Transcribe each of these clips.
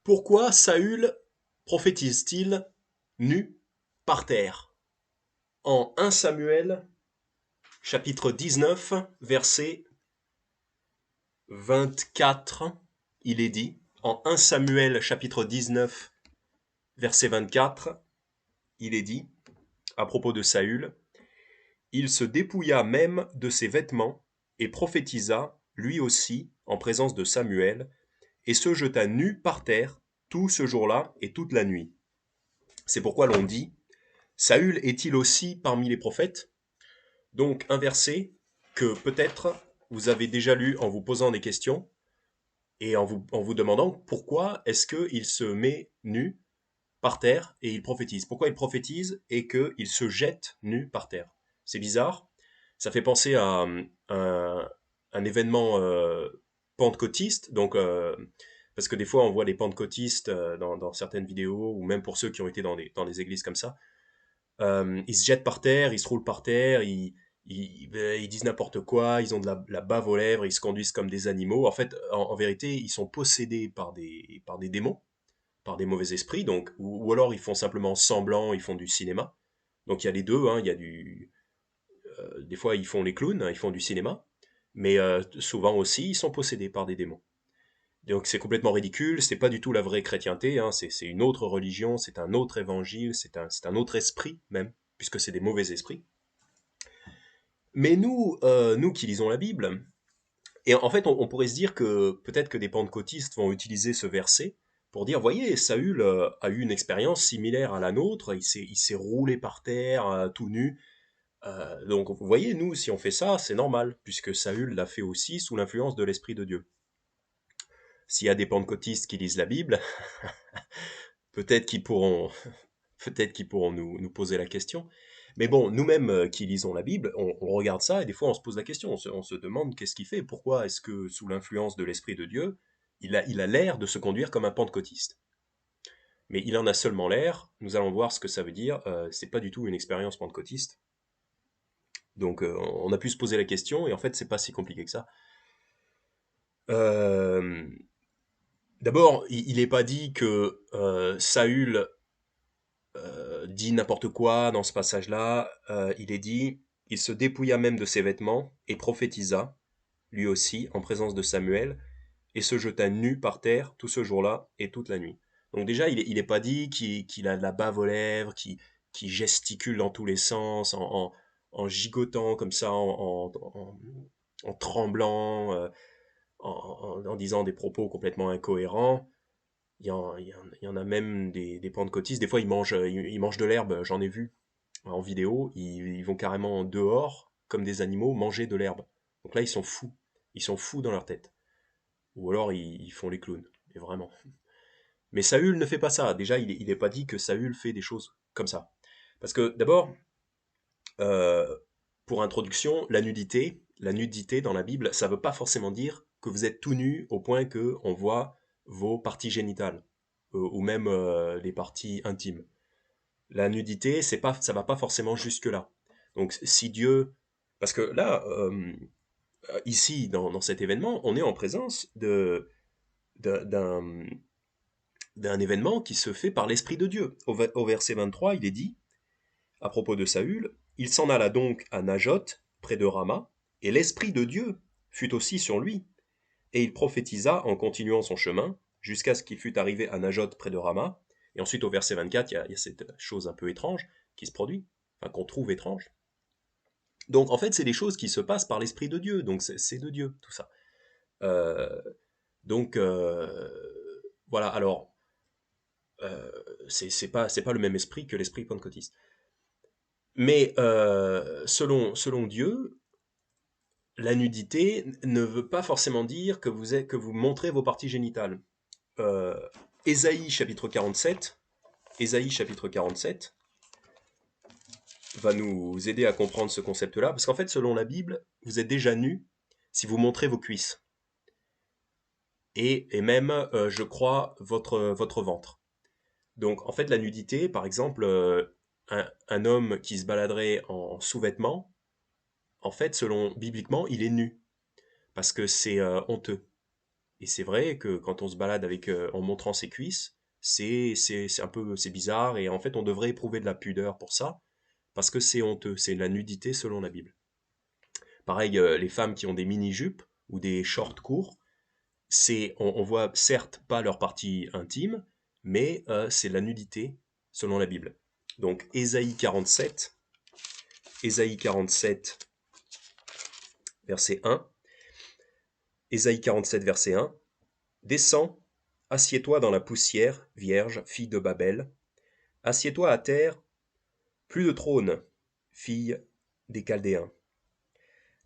Pourquoi Saül prophétise-t-il nu par terre? En 1 Samuel, chapitre 19, verset 24, il est dit, en 1 Samuel, chapitre 19, verset 24, il est dit, à propos de Saül, il se dépouilla même de ses vêtements et prophétisa, lui aussi, en présence de Samuel, et se jeta nu par terre tout ce jour-là et toute la nuit. C'est pourquoi l'on dit, Saül est-il aussi parmi les prophètes? Donc un verset que peut-être vous avez déjà lu en vous posant des questions et en vous demandant pourquoi est-ce qu'il se met nu par terre et il prophétise. Pourquoi il prophétise et qu'il se jette nu par terre. C'est bizarre. Ça fait penser à un événement pentecôtiste. Donc, parce que des fois on voit les pentecôtistes dans certaines vidéos, ou même pour ceux qui ont été dans les églises comme ça. Ils se jettent par terre, ils se roulent par terre, ils disent n'importe quoi, ils ont de la bave aux lèvres, ils se conduisent comme des animaux. En fait, en vérité, ils sont possédés par des démons, par des mauvais esprits, donc, ou alors ils font simplement semblant, ils font du cinéma. Donc il y a les deux, hein, il y a des fois ils font les clowns, hein, ils font du cinéma, mais souvent aussi ils sont possédés par des démons. Donc c'est complètement ridicule, c'est pas du tout la vraie chrétienté, hein, c'est une autre religion, c'est un autre évangile, c'est un autre esprit même, puisque c'est des mauvais esprits. Mais nous qui lisons la Bible, et en fait on pourrait se dire que peut-être que des pentecôtistes vont utiliser ce verset pour dire, voyez, Saül a eu une expérience similaire à la nôtre, il s'est roulé par terre tout nu. Donc vous voyez, nous si on fait ça, c'est normal, puisque Saül l'a fait aussi sous l'influence de l'Esprit de Dieu. S'il y a des pentecôtistes qui lisent la Bible, peut-être qu'ils pourront, peut-être qu'ils pourront nous poser la question. Mais bon, nous-mêmes qui lisons la Bible, on regarde ça et des fois on se pose la question, on se demande qu'est-ce qu'il fait, pourquoi est-ce que sous l'influence de l'Esprit de Dieu, il a l'air de se conduire comme un pentecôtiste. Mais il en a seulement l'air, nous allons voir ce que ça veut dire, c'est pas du tout une expérience pentecôtiste. Donc on a pu se poser la question et en fait c'est pas si compliqué que ça. Euh, D'abord, il n'est pas dit que Saül dit n'importe quoi dans ce passage-là. Il est dit, il se dépouilla même de ses vêtements et prophétisa, lui aussi, en présence de Samuel, et se jeta nu par terre tout ce jour-là et toute la nuit. Donc déjà, il est pas dit qu'il a de la bave aux lèvres, qu'il gesticule dans tous les sens, en gigotant comme ça, en tremblant, en disant des propos complètement incohérents. Il y en a même des pentecôtistes, des fois ils mangent de l'herbe, j'en ai vu en vidéo, ils vont carrément dehors, comme des animaux, manger de l'herbe. Donc là, ils sont fous dans leur tête. Ou alors ils font les clowns, et vraiment. Mais Saül ne fait pas ça. Déjà, il n'est pas dit que Saül fait des choses comme ça. Parce que d'abord, euh, pour introduction, la nudité dans la Bible, ça ne veut pas forcément dire que vous êtes tout nu au point que on voit vos parties génitales, ou même les parties intimes. La nudité, ça va pas forcément jusque là. Donc si Dieu, parce que là, ici dans cet événement, on est en présence d'un d'un événement qui se fait par l'Esprit de Dieu. Au verset 23, il est dit, à propos de Saül, il s'en alla donc à Najoth, près de Rama, et l'Esprit de Dieu fut aussi sur lui, et il prophétisa en continuant son chemin, jusqu'à ce qu'il fût arrivé à Najoth, près de Rama. Et ensuite, au verset 24, il y a cette chose un peu étrange qui se produit, enfin qu'on trouve étrange. Donc en fait, c'est des choses qui se passent par l'Esprit de Dieu, donc c'est de Dieu, tout ça. Euh, donc voilà, alors c'est pas le même esprit que l'esprit pentecôtiste. Mais selon Dieu, la nudité ne veut pas forcément dire que vous montrez vos parties génitales. Euh, Ésaïe chapitre 47, Ésaïe chapitre 47 va nous aider à comprendre ce concept-là, parce qu'en fait, selon la Bible, vous êtes déjà nu si vous montrez vos cuisses. Et même, je crois, votre ventre. Donc, en fait, la nudité, par exemple, un homme qui se baladerait en sous-vêtements, en fait, selon bibliquement, il est nu, parce que c'est honteux. Et c'est vrai que quand on se balade en montrant ses cuisses, c'est bizarre, et en fait, on devrait éprouver de la pudeur pour ça, parce que c'est honteux, c'est la nudité selon la Bible. Pareil, les femmes qui ont des mini-jupes ou des shorts courts, on voit certes pas leur partie intime, mais c'est la nudité selon la Bible. Donc Ésaïe 47, verset 1, Ésaïe 47, verset 1, descends, assieds-toi dans la poussière, vierge, fille de Babel, assieds-toi à terre, plus de trône, fille des Chaldéens.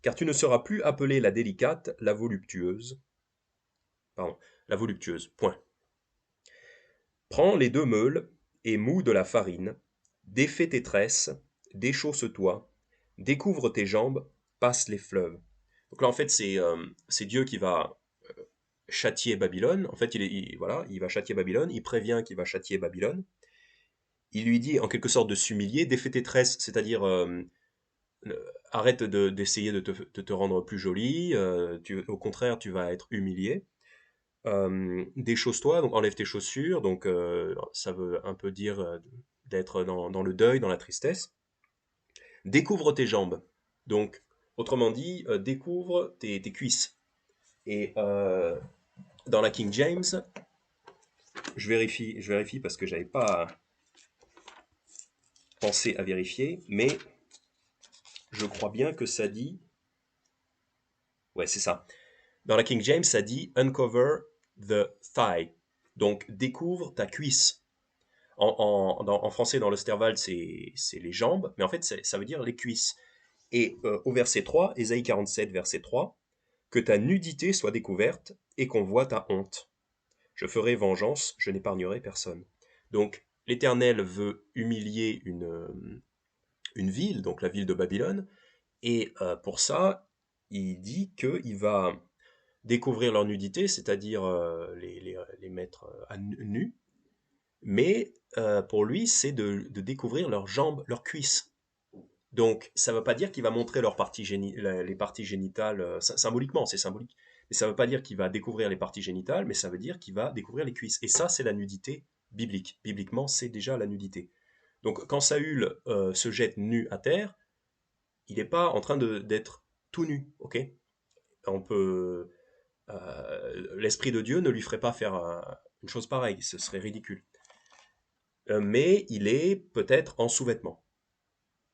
Car tu ne seras plus appelée la délicate, la voluptueuse, point. Prends les 2 meules et moue de la farine, défais tes tresses, déchausse-toi, découvre tes jambes, passe les fleuves. Donc là, en fait, c'est Dieu qui va châtier Babylone. En fait, voilà, il va châtier Babylone, il prévient qu'il va châtier Babylone. Il lui dit en quelque sorte de s'humilier, défais tes tresses, c'est-à-dire arrête d'essayer de te rendre plus jolie, au contraire, tu vas être humilié. Déchausse-toi, donc enlève tes chaussures, donc ça veut un peu dire d'être dans le deuil, dans la tristesse. Découvre tes jambes, donc autrement dit, découvre tes cuisses. Et dans la King James, je vérifie parce que j'avais pas pensé à vérifier, mais je crois bien que ça dit, ouais c'est ça. Dans la King James, ça dit uncover the thigh, donc découvre ta cuisse. En français, dans l'Osterwald, c'est les jambes, mais en fait, ça veut dire les cuisses. Et au verset 3, Ésaïe 47, verset 3, que ta nudité soit découverte et qu'on voit ta honte. Je ferai vengeance, je n'épargnerai personne. Donc, l'Éternel veut humilier une ville, donc la ville de Babylone, et pour ça, il dit qu'il va découvrir leur nudité, c'est-à-dire les mettre à nu, mais pour lui, c'est de découvrir leurs jambes, leurs cuisses. Donc, ça ne veut pas dire qu'il va montrer les parties génitales, symboliquement, c'est symbolique. Mais ça ne veut pas dire qu'il va découvrir les parties génitales, mais ça veut dire qu'il va découvrir les cuisses. Et ça, c'est la nudité biblique. Bibliquement, c'est déjà la nudité. Donc, quand Saül se jette nu à terre, il n'est pas en train d'être tout nu, ok? On peut, l'Esprit de Dieu ne lui ferait pas faire une chose pareille, ce serait ridicule. Mais il est peut-être en sous-vêtements,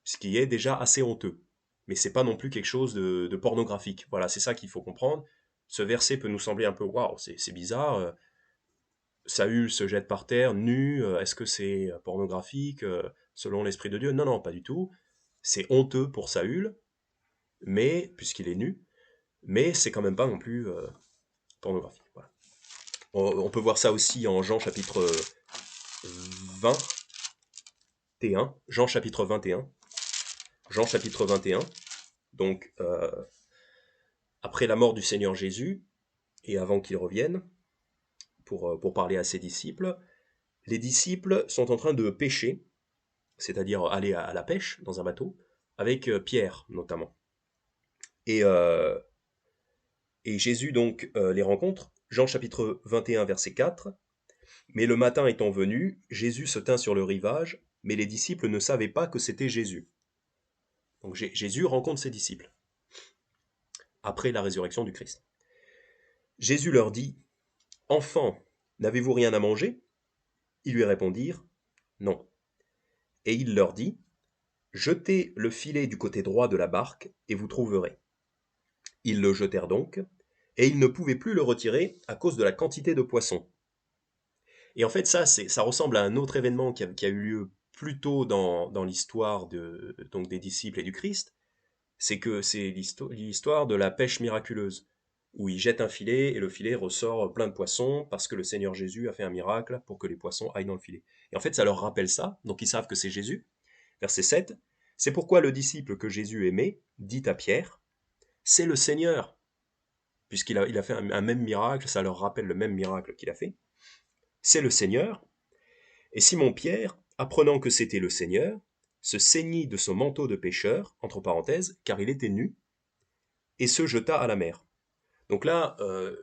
ce qui est déjà assez honteux. Mais c'est pas non plus quelque chose de pornographique. Voilà, c'est ça qu'il faut comprendre. Ce verset peut nous sembler un peu waouh, c'est bizarre. Saül se jette par terre, nu. Est-ce que c'est pornographique selon l'Esprit de Dieu? Non, non, pas du tout. C'est honteux pour Saül, mais puisqu'il est nu, mais c'est quand même pas non plus pornographique. Voilà. On peut voir ça aussi en Jean chapitre 21. Jean chapitre 21. Jean chapitre 21. Donc, après la mort du Seigneur Jésus, et avant qu'il revienne, pour parler à ses disciples, les disciples sont en train de pêcher, c'est-à-dire aller à la pêche dans un bateau, avec Pierre notamment. Et, euh, et Jésus donc les rencontre, Jean chapitre 21, verset 4. Mais le matin étant venu, Jésus se tint sur le rivage, mais les disciples ne savaient pas que c'était Jésus. Donc Jésus rencontre ses disciples, après la résurrection du Christ. Jésus leur dit, « Enfants, n'avez-vous rien à manger ?» Ils lui répondirent, « Non. » Et il leur dit, « Jetez le filet du côté droit de la barque, et vous trouverez. » Ils le jetèrent donc, et ils ne pouvaient plus le retirer à cause de la quantité de poissons. Et en fait, ça ressemble à un autre événement qui a eu lieu plus tôt dans l'histoire donc des disciples et du Christ. C'est que c'est l'histoire de la pêche miraculeuse, où ils jettent un filet et le filet ressort plein de poissons parce que le Seigneur Jésus a fait un miracle pour que les poissons aillent dans le filet. Et en fait, ça leur rappelle ça, donc ils savent que c'est Jésus. Verset 7, c'est pourquoi le disciple que Jésus aimait dit à Pierre, c'est le Seigneur, il a fait un même miracle, ça leur rappelle le même miracle qu'il a fait. C'est le Seigneur. Et Simon-Pierre, apprenant que c'était le Seigneur, se ceignit de son manteau de pêcheur, entre parenthèses, car il était nu, et se jeta à la mer. Donc là,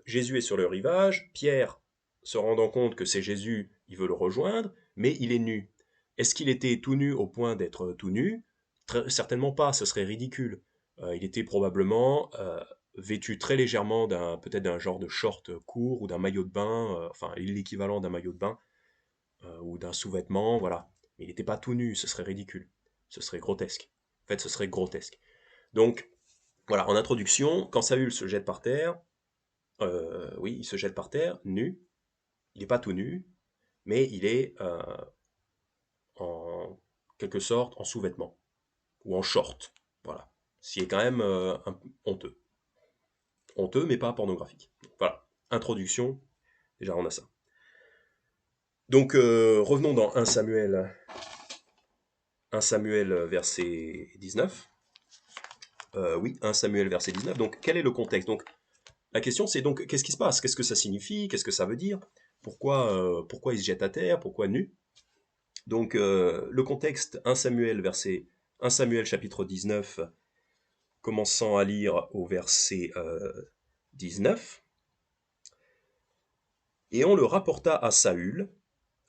Jésus est sur le rivage, Pierre, se rendant compte que c'est Jésus, il veut le rejoindre, mais il est nu. Est-ce qu'il était tout nu au point d'être tout nu? Certainement pas, ce serait ridicule. Il était probablement vêtu très légèrement peut-être d'un genre de short court ou d'un maillot de bain, enfin l'équivalent d'un maillot de bain ou d'un sous-vêtement, voilà. Mais il n'était pas tout nu, ce serait ridicule. Ce serait grotesque. En fait, ce serait grotesque. Donc, voilà, en introduction, quand Saül se jette par terre, oui, il se jette par terre, nu. Il n'est pas tout nu, mais il est en quelque sorte en sous-vêtements ou en short. Voilà. Ce qui est quand même honteux. Honteux, mais pas pornographique. Voilà. Introduction, déjà on a ça. Donc revenons dans 1 Samuel verset 19. Oui, 1 Samuel verset 19. Donc quel est le contexte? Donc la question c'est donc qu'est-ce qui se passe? Qu'est-ce que ça signifie? Qu'est-ce que ça veut dire? Pourquoi il se jette à terre? Pourquoi nu? Donc le contexte 1 Samuel chapitre 19, commençant à lire au verset 19. Et on le rapporta à Saül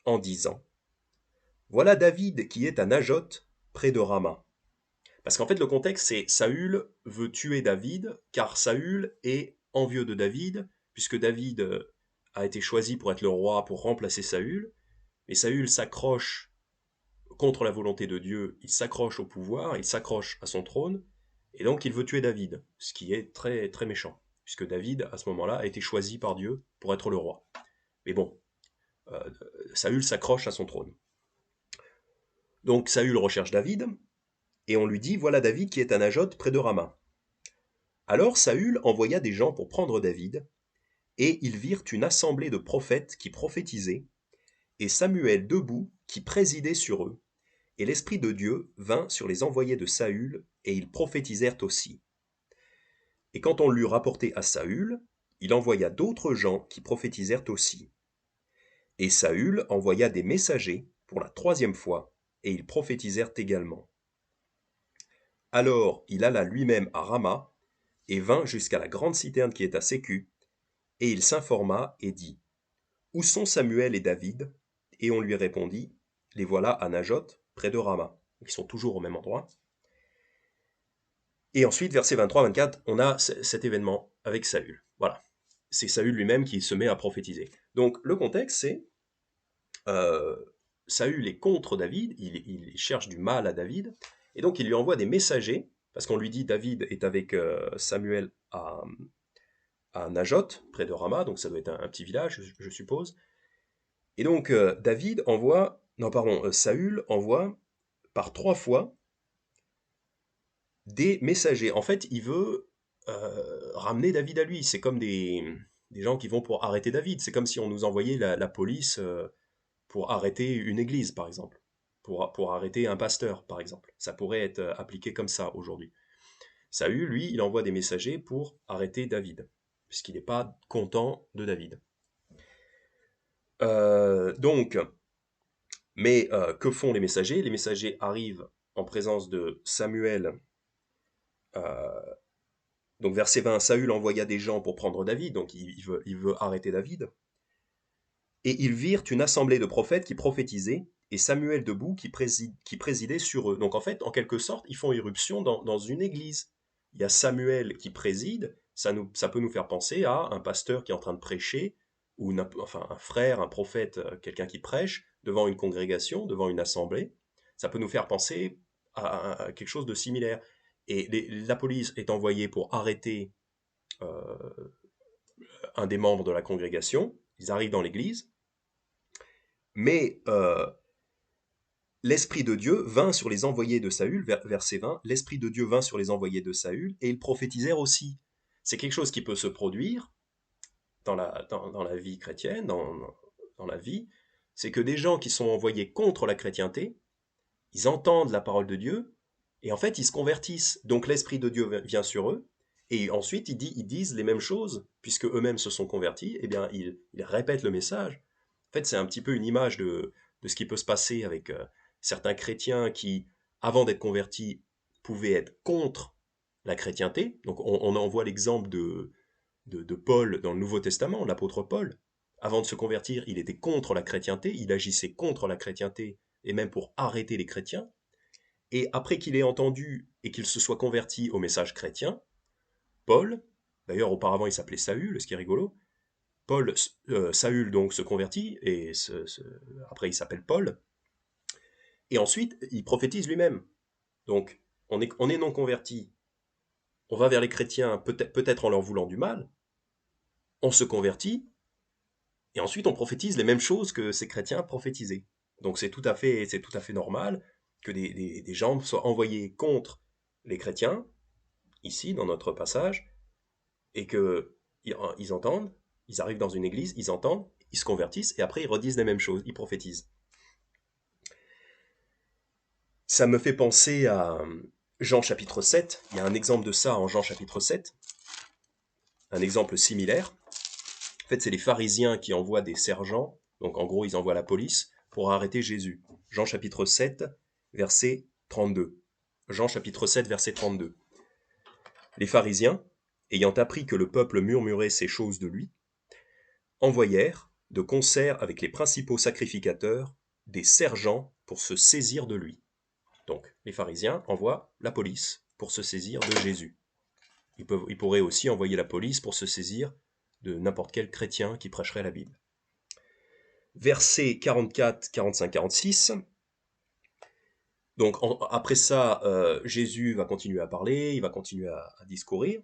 en disant, voilà David qui est à Najoth près de Rama. Parce qu'en fait le contexte c'est Saül veut tuer David car Saül est envieux de David puisque David a été choisi pour être le roi pour remplacer Saül. Et Saül s'accroche contre la volonté de Dieu, il s'accroche au pouvoir, il s'accroche à son trône, et donc il veut tuer David, ce qui est très, très méchant, puisque David, à ce moment-là, a été choisi par Dieu pour être le roi. Mais bon, euh, Saül s'accroche à son trône. Donc Saül recherche David, et on lui dit, voilà David qui est à Najoth près de Rama. Alors Saül envoya des gens pour prendre David, et ils virent une assemblée de prophètes qui prophétisaient, et Samuel debout qui présidait sur eux. Et l'Esprit de Dieu vint sur les envoyés de Saül, et ils prophétisèrent aussi. Et quand on l'eut rapporté à Saül, il envoya d'autres gens qui prophétisèrent aussi. Et Saül envoya des messagers pour la 3e fois, et ils prophétisèrent également. Alors il alla lui-même à Rama, et vint jusqu'à la grande citerne qui est à Sécu, et il s'informa et dit, où sont Samuel et David? Et on lui répondit, les voilà à Najoth, près de Rama. Ils sont toujours au même endroit. Et ensuite, versets 23-24, on a cet événement avec Saül. Voilà. C'est Saül lui-même qui se met à prophétiser. Donc le contexte, c'est euh, Saül est contre David, il cherche du mal à David, et donc il lui envoie des messagers, parce qu'on lui dit David est avec Samuel à Najoth, près de Rama, donc ça doit être un petit village, je suppose. Et donc David envoie, non pardon, Saül envoie par 3 fois des messagers. En fait, il veut ramener David à lui. C'est comme des gens qui vont pour arrêter David. C'est comme si on nous envoyait la police pour arrêter une église, par exemple. Pour arrêter un pasteur, par exemple. Ça pourrait être appliqué comme ça aujourd'hui. Saül, lui, il envoie des messagers pour arrêter David, puisqu'il n'est pas content de David. Donc, mais que font les messagers? Les messagers arrivent en présence de Samuel. Donc verset 20, Saül envoya des gens pour prendre David, donc il veut arrêter David. Et ils virent une assemblée de prophètes qui prophétisaient, et Samuel debout qui présidait sur eux. Donc en fait, en quelque sorte, ils font irruption dans une église. Il y a Samuel qui préside, ça peut nous faire penser à un pasteur qui est en train de prêcher, ou enfin un frère, un prophète, quelqu'un qui prêche devant une congrégation, devant une assemblée. Ça peut nous faire penser à quelque chose de similaire. Et la police est envoyée pour arrêter euh, un des membres de la congrégation. Ils arrivent dans l'église, mais l'Esprit de Dieu vint sur les envoyés de Saül, verset 20, l'Esprit de Dieu vint sur les envoyés de Saül, et ils prophétisèrent aussi. C'est quelque chose qui peut se produire dans la vie chrétienne, dans la vie, c'est que des gens qui sont envoyés contre la chrétienté, ils entendent la parole de Dieu, et en fait ils se convertissent. Donc l'Esprit de Dieu vient sur eux, et ensuite ils disent les mêmes choses, puisque eux-mêmes se sont convertis, eh bien ils répètent le message. En fait c'est un petit peu une image de ce qui peut se passer avec certains chrétiens qui, avant d'être convertis, pouvaient être contre la chrétienté. Donc on en voit l'exemple de Paul dans le Nouveau Testament, l'apôtre Paul. Avant de se convertir, il était contre la chrétienté, il agissait contre la chrétienté, et même pour arrêter les chrétiens. Et après qu'il ait entendu et qu'il se soit converti au message chrétien, Paul, d'ailleurs auparavant il s'appelait Saül, ce qui est rigolo, Saül donc se convertit, et après il s'appelle Paul, et ensuite il prophétise lui-même. Donc on est non converti, on va vers les chrétiens peut-être en leur voulant du mal, on se convertit, et ensuite on prophétise les mêmes choses que ces chrétiens prophétisaient. Donc c'est tout à fait normal que des gens soient envoyés contre les chrétiens, ici dans notre passage, et qu'ils entendent, ils arrivent dans une église, ils entendent, ils se convertissent, et après ils redisent les mêmes choses, ils prophétisent. Ça me fait penser à Jean chapitre 7, il y a un exemple de ça en Jean chapitre 7, un exemple similaire. En fait, c'est les pharisiens qui envoient des sergents, donc en gros ils envoient la police, pour arrêter Jésus. Jean chapitre 7, verset 32. Jean chapitre 7, verset 32. Les pharisiens, ayant appris que le peuple murmurait ces choses de lui, envoyèrent, de concert avec les principaux sacrificateurs, des sergents pour se saisir de lui. Donc, les pharisiens envoient la police pour se saisir de Jésus. Ils pourraient aussi envoyer la police pour se saisir de n'importe quel chrétien qui prêcherait la Bible. Versets 44, 45, 46. Donc, après ça, Jésus va continuer à parler, il va continuer à discourir.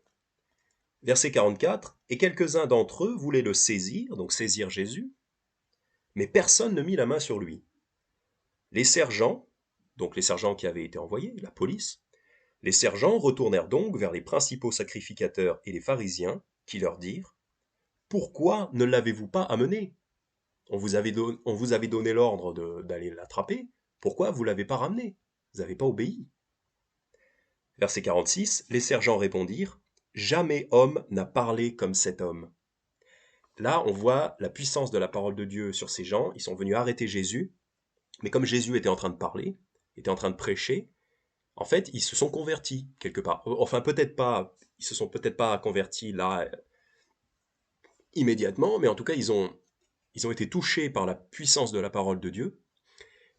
Verset 44, « Et quelques-uns d'entre eux voulaient le saisir, donc saisir Jésus, mais personne ne mit la main sur lui. Les sergents, donc les sergents qui avaient été envoyés, la police, les sergents retournèrent donc vers les principaux sacrificateurs et les pharisiens, qui leur dirent, « Pourquoi ne l'avez-vous pas amené ? On vous avait donné l'ordre d'aller l'attraper, pourquoi vous ne l'avez pas ramené ? Vous n'avez pas obéi. » Verset 46, les sergents répondirent, « Jamais homme n'a parlé comme cet homme. » Là, on voit la puissance de la parole de Dieu sur ces gens. Ils sont venus arrêter Jésus, mais comme Jésus était en train de parler, était en train de prêcher, en fait, ils se sont convertis quelque part. Enfin, peut-être pas, ils se sont peut-être pas convertis là immédiatement, mais en tout cas, ils ont été touchés par la puissance de la parole de Dieu,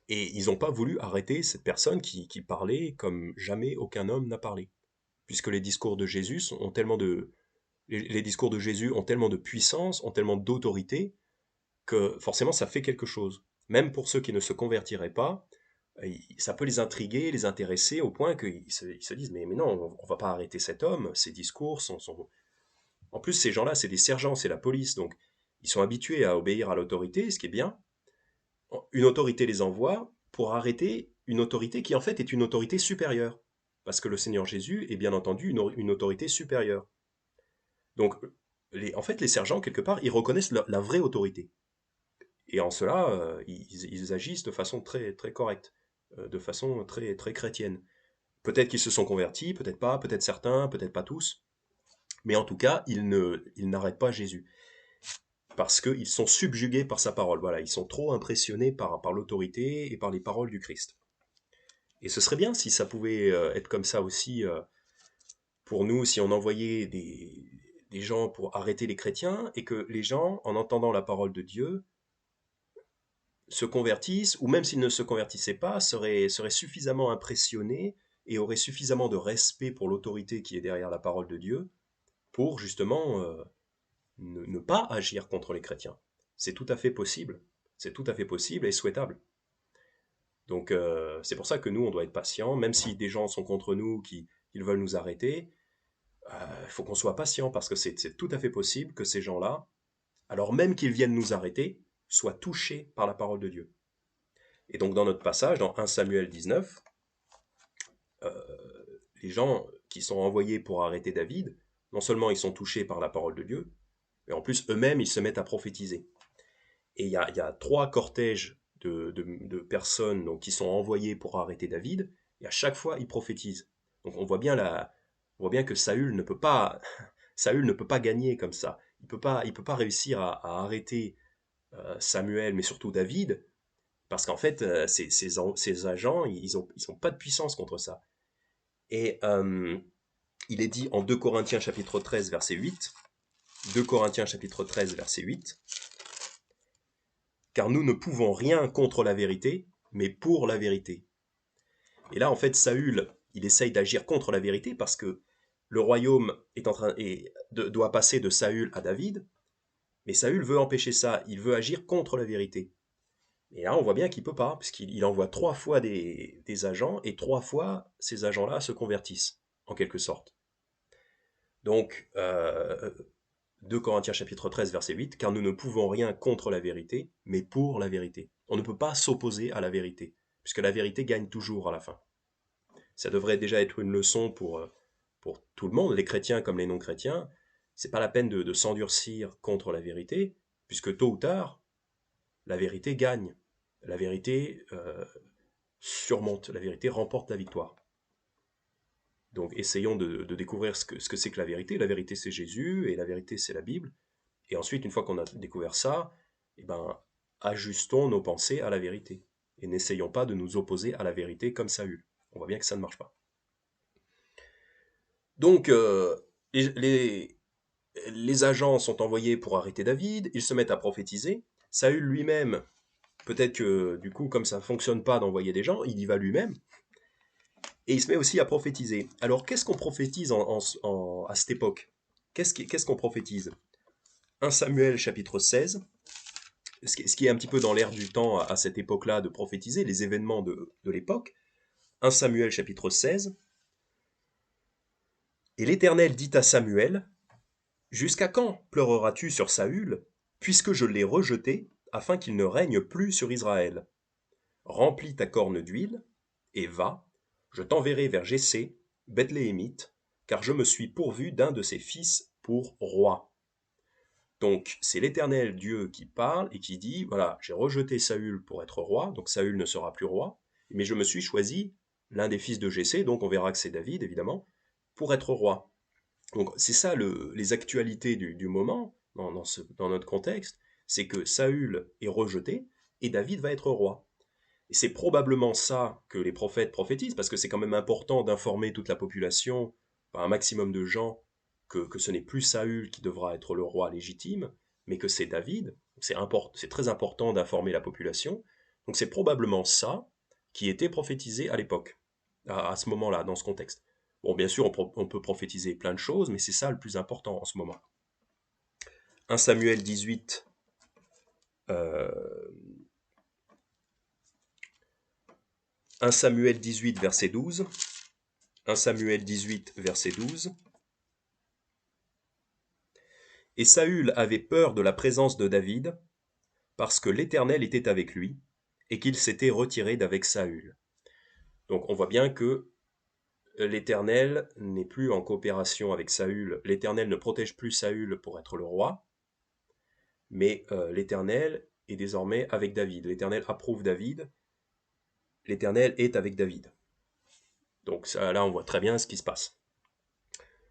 et ils n'ont pas voulu arrêter cette personne qui parlait comme jamais aucun homme n'a parlé. Puisque les discours de Jésus ont tellement les discours de Jésus ont tellement de puissance, ont tellement d'autorité, que forcément ça fait quelque chose. Même pour ceux qui ne se convertiraient pas, ça peut les intriguer, les intéresser, au point qu'ils se disent, mais non, on ne va pas arrêter cet homme, ses discours sont... En plus, ces gens-là, c'est des sergents, c'est la police, donc ils sont habitués à obéir à l'autorité, ce qui est bien. Une autorité les envoie pour arrêter une autorité qui en fait est une autorité supérieure. Parce que le Seigneur Jésus est bien entendu une autorité supérieure. Donc, en fait, les sergents, quelque part, ils reconnaissent la vraie autorité. Et en cela, ils agissent de façon très, très correcte, de façon très, très chrétienne. Peut-être qu'ils se sont convertis, peut-être pas, peut-être certains, peut-être pas tous, mais en tout cas, ils n'arrêtent pas Jésus. Parce qu'ils sont subjugués par sa parole. Voilà, ils sont trop impressionnés par l'autorité et par les paroles du Christ. Et ce serait bien si ça pouvait être comme ça aussi pour nous, si on envoyait des gens pour arrêter les chrétiens, et que les gens, en entendant la parole de Dieu, se convertissent, ou même s'ils ne se convertissaient pas, seraient suffisamment impressionnés et auraient suffisamment de respect pour l'autorité qui est derrière la parole de Dieu, pour justement ne pas agir contre les chrétiens. C'est tout à fait possible. C'est tout à fait possible et souhaitable. Donc c'est pour ça que nous, on doit être patient, même si des gens sont contre nous, qui veulent nous arrêter, il faut qu'on soit patient, parce que c'est tout à fait possible que ces gens-là, alors même qu'ils viennent nous arrêter, soient touchés par la parole de Dieu. Et donc dans notre passage, dans 1 Samuel 19, les gens qui sont envoyés pour arrêter David, non seulement ils sont touchés par la parole de Dieu, mais en plus eux-mêmes ils se mettent à prophétiser. Et il y a 3 cortèges de personnes donc, qui sont envoyées pour arrêter David, et à chaque fois ils prophétisent. Donc on voit bien que Saül ne peut pas gagner comme ça. Il peut pas réussir à arrêter Samuel, mais surtout David, parce qu'en fait, ces agents, ils ont pas de puissance contre ça. Et il est dit en 2 Corinthiens chapitre 13, verset 8, 2 Corinthiens chapitre 13, verset 8. Car nous ne pouvons rien contre la vérité, mais pour la vérité. Et là, en fait, Saül, il essaye d'agir contre la vérité parce que le royaume doit passer de Saül à David, mais Saül veut empêcher ça, il veut agir contre la vérité. Et là, on voit bien qu'il ne peut pas, puisqu'il envoie 3 fois des agents, et 3 fois, ces agents-là se convertissent, en quelque sorte. Donc, 2 Corinthiens chapitre 13, verset 8, « Car nous ne pouvons rien contre la vérité, mais pour la vérité. » On ne peut pas s'opposer à la vérité, puisque la vérité gagne toujours à la fin. Ça devrait déjà être une leçon pour tout le monde, les chrétiens comme les non-chrétiens. C'est pas la peine de s'endurcir contre la vérité, puisque tôt ou tard, la vérité gagne. La vérité surmonte, la vérité remporte la victoire. Donc essayons de découvrir ce que c'est que la vérité. La vérité, c'est Jésus, et la vérité, c'est la Bible. Et ensuite, une fois qu'on a découvert ça, eh ben, ajustons nos pensées à la vérité. Et n'essayons pas de nous opposer à la vérité comme Saül. On voit bien que ça ne marche pas. Donc, les agents sont envoyés pour arrêter David, ils se mettent à prophétiser. Saül lui-même, peut-être que du coup, comme ça ne fonctionne pas d'envoyer des gens, il y va lui-même. Et il se met aussi à prophétiser. Alors, qu'est-ce qu'on prophétise à cette époque? Qu'est-ce qu'on prophétise? 1 Samuel chapitre 16, ce qui est un petit peu dans l'air du temps à cette époque-là de prophétiser, les événements de l'époque. 1 Samuel chapitre 16. Et l'Éternel dit à Samuel, « Jusqu'à quand pleureras-tu sur Saül, puisque je l'ai rejeté, afin qu'il ne règne plus sur Israël? Remplis ta corne d'huile, et va, je t'enverrai vers Jessé, Bethléemite, car je me suis pourvu d'un de ses fils pour roi. » Donc c'est l'Éternel Dieu qui parle et qui dit, voilà, j'ai rejeté Saül pour être roi, donc Saül ne sera plus roi, mais je me suis choisi l'un des fils de Jessé, donc on verra que c'est David évidemment, pour être roi. Donc c'est ça les actualités du moment, dans notre contexte, c'est que Saül est rejeté et David va être roi. Et c'est probablement ça que les prophètes prophétisent, parce que c'est quand même important d'informer toute la population, un maximum de gens, que ce n'est plus Saül qui devra être le roi légitime, mais que c'est David. C'est très important d'informer la population. Donc c'est probablement ça qui était prophétisé à l'époque, à ce moment-là, dans ce contexte. Bon, bien sûr, on peut prophétiser plein de choses, mais c'est ça le plus important en ce moment. 1 Samuel 18, 1 Samuel 18, verset 12. 1 Samuel 18, verset 12. Et Saül avait peur de la présence de David, parce que l'Éternel était avec lui, et qu'il s'était retiré d'avec Saül. Donc on voit bien que l'Éternel n'est plus en coopération avec Saül. L'Éternel ne protège plus Saül pour être le roi, mais l'Éternel est désormais avec David. L'Éternel approuve David. L'Éternel est avec David. Donc ça, là, on voit très bien ce qui se passe.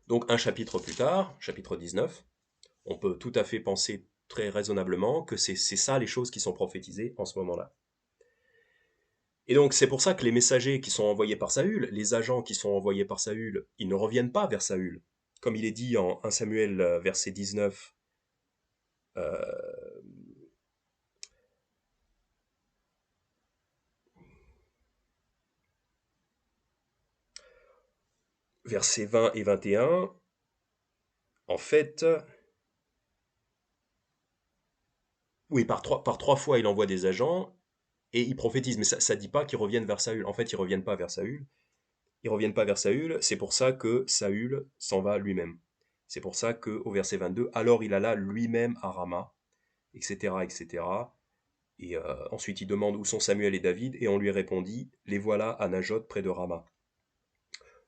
Donc un chapitre plus tard, chapitre 19, on peut tout à fait penser très raisonnablement que c'est ça les choses qui sont prophétisées en ce moment-là. Et donc c'est pour ça que les messagers qui sont envoyés par Saül, les agents qui sont envoyés par Saül, ils ne reviennent pas vers Saül. Comme il est dit en 1 Samuel verset 19, versets 20 et 21, en fait, oui, par trois fois il envoie des agents et il prophétise, mais ça ne dit pas qu'ils reviennent vers Saül. En fait, ils ne reviennent pas vers Saül. Ils reviennent pas vers Saül, c'est pour ça que Saül s'en va lui-même. C'est pour ça qu'au verset 22, alors il alla lui-même à Rama, etc., etc. Et ensuite il demande où sont Samuel et David, et on lui répondit, les voilà à Najot près de Rama.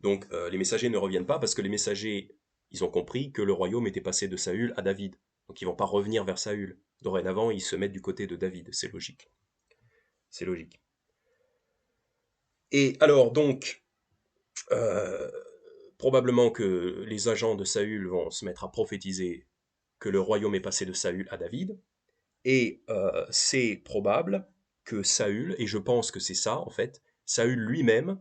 Donc les messagers ne reviennent pas parce que les messagers, ils ont compris que le royaume était passé de Saül à David. Donc ils vont pas revenir vers Saül. Dorénavant, ils se mettent du côté de David. C'est logique. C'est logique. Et alors donc, probablement que les agents de Saül vont se mettre à prophétiser que le royaume est passé de Saül à David. Et c'est probable que Saül, et je pense que c'est ça en fait, Saül lui-même,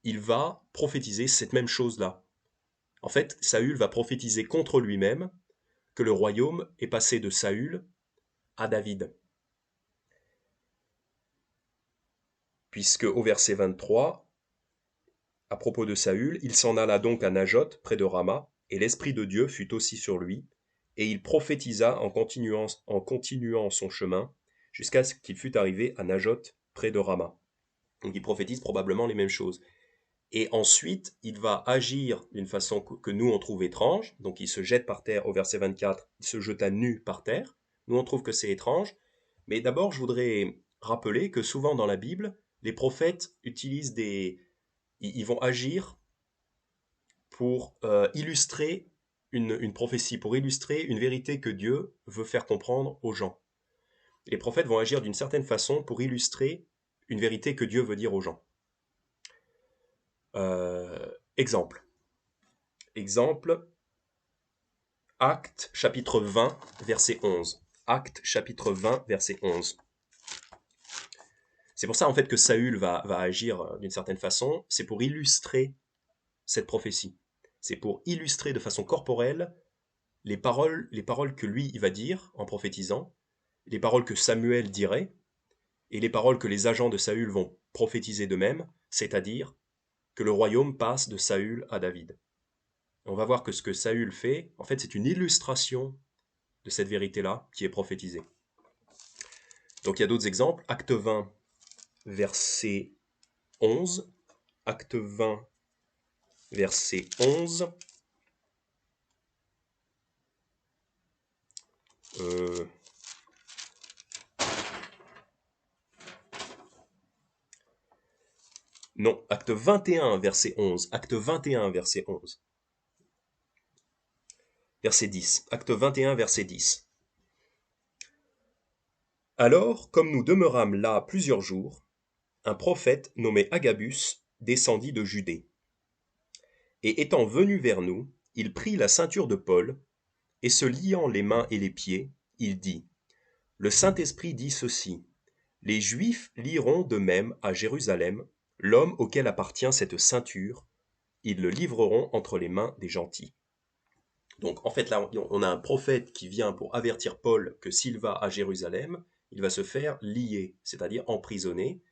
il va prophétiser cette même chose-là. En fait, Saül va prophétiser contre lui-même que le royaume est passé de Saül à David. Puisque au verset 23, à propos de Saül, il s'en alla donc à Najoth, près de Rama, et l'Esprit de Dieu fut aussi sur lui, et il prophétisa en continuant son chemin, jusqu'à ce qu'il fût arrivé à Najoth, près de Rama. Donc il prophétise probablement les mêmes choses. Et ensuite, il va agir d'une façon que nous on trouve étrange. Donc il se jette par terre au verset 24, il se jeta nu par terre. Nous on trouve que c'est étrange. Mais d'abord, je voudrais rappeler que souvent dans la Bible, les prophètes utilisent ils vont agir pour illustrer une prophétie, pour illustrer une vérité que Dieu veut faire comprendre aux gens. Les prophètes vont agir d'une certaine façon pour illustrer une vérité que Dieu veut dire aux gens. Exemple. Actes chapitre 20, verset 11. Actes chapitre 20, verset 11. C'est pour ça en fait que Saül va agir d'une certaine façon, c'est pour illustrer cette prophétie. C'est pour illustrer de façon corporelle les paroles que lui il va dire en prophétisant, les paroles que Samuel dirait, et les paroles que les agents de Saül vont prophétiser d'eux-mêmes, c'est-à-dire que le royaume passe de Saül à David. On va voir que ce que Saül fait, en fait, c'est une illustration de cette vérité-là qui est prophétisée. Donc il y a d'autres exemples. Acte 20, verset 11. Acte 20, verset 11. Non, acte 21, verset 11. Acte 21, verset 11. Verset 10. Acte 21, verset 10. Alors, comme nous demeurâmes là plusieurs jours, un prophète nommé Agabus descendit de Judée. Et étant venu vers nous, il prit la ceinture de Paul, et se liant les mains et les pieds, il dit, « Le Saint-Esprit dit ceci, les Juifs lieront de même à Jérusalem l'homme auquel appartient cette ceinture, ils le livreront entre les mains des gentils. » Donc en fait là, on a un prophète qui vient pour avertir Paul que s'il va à Jérusalem, il va se faire lier, c'est-à-dire emprisonner,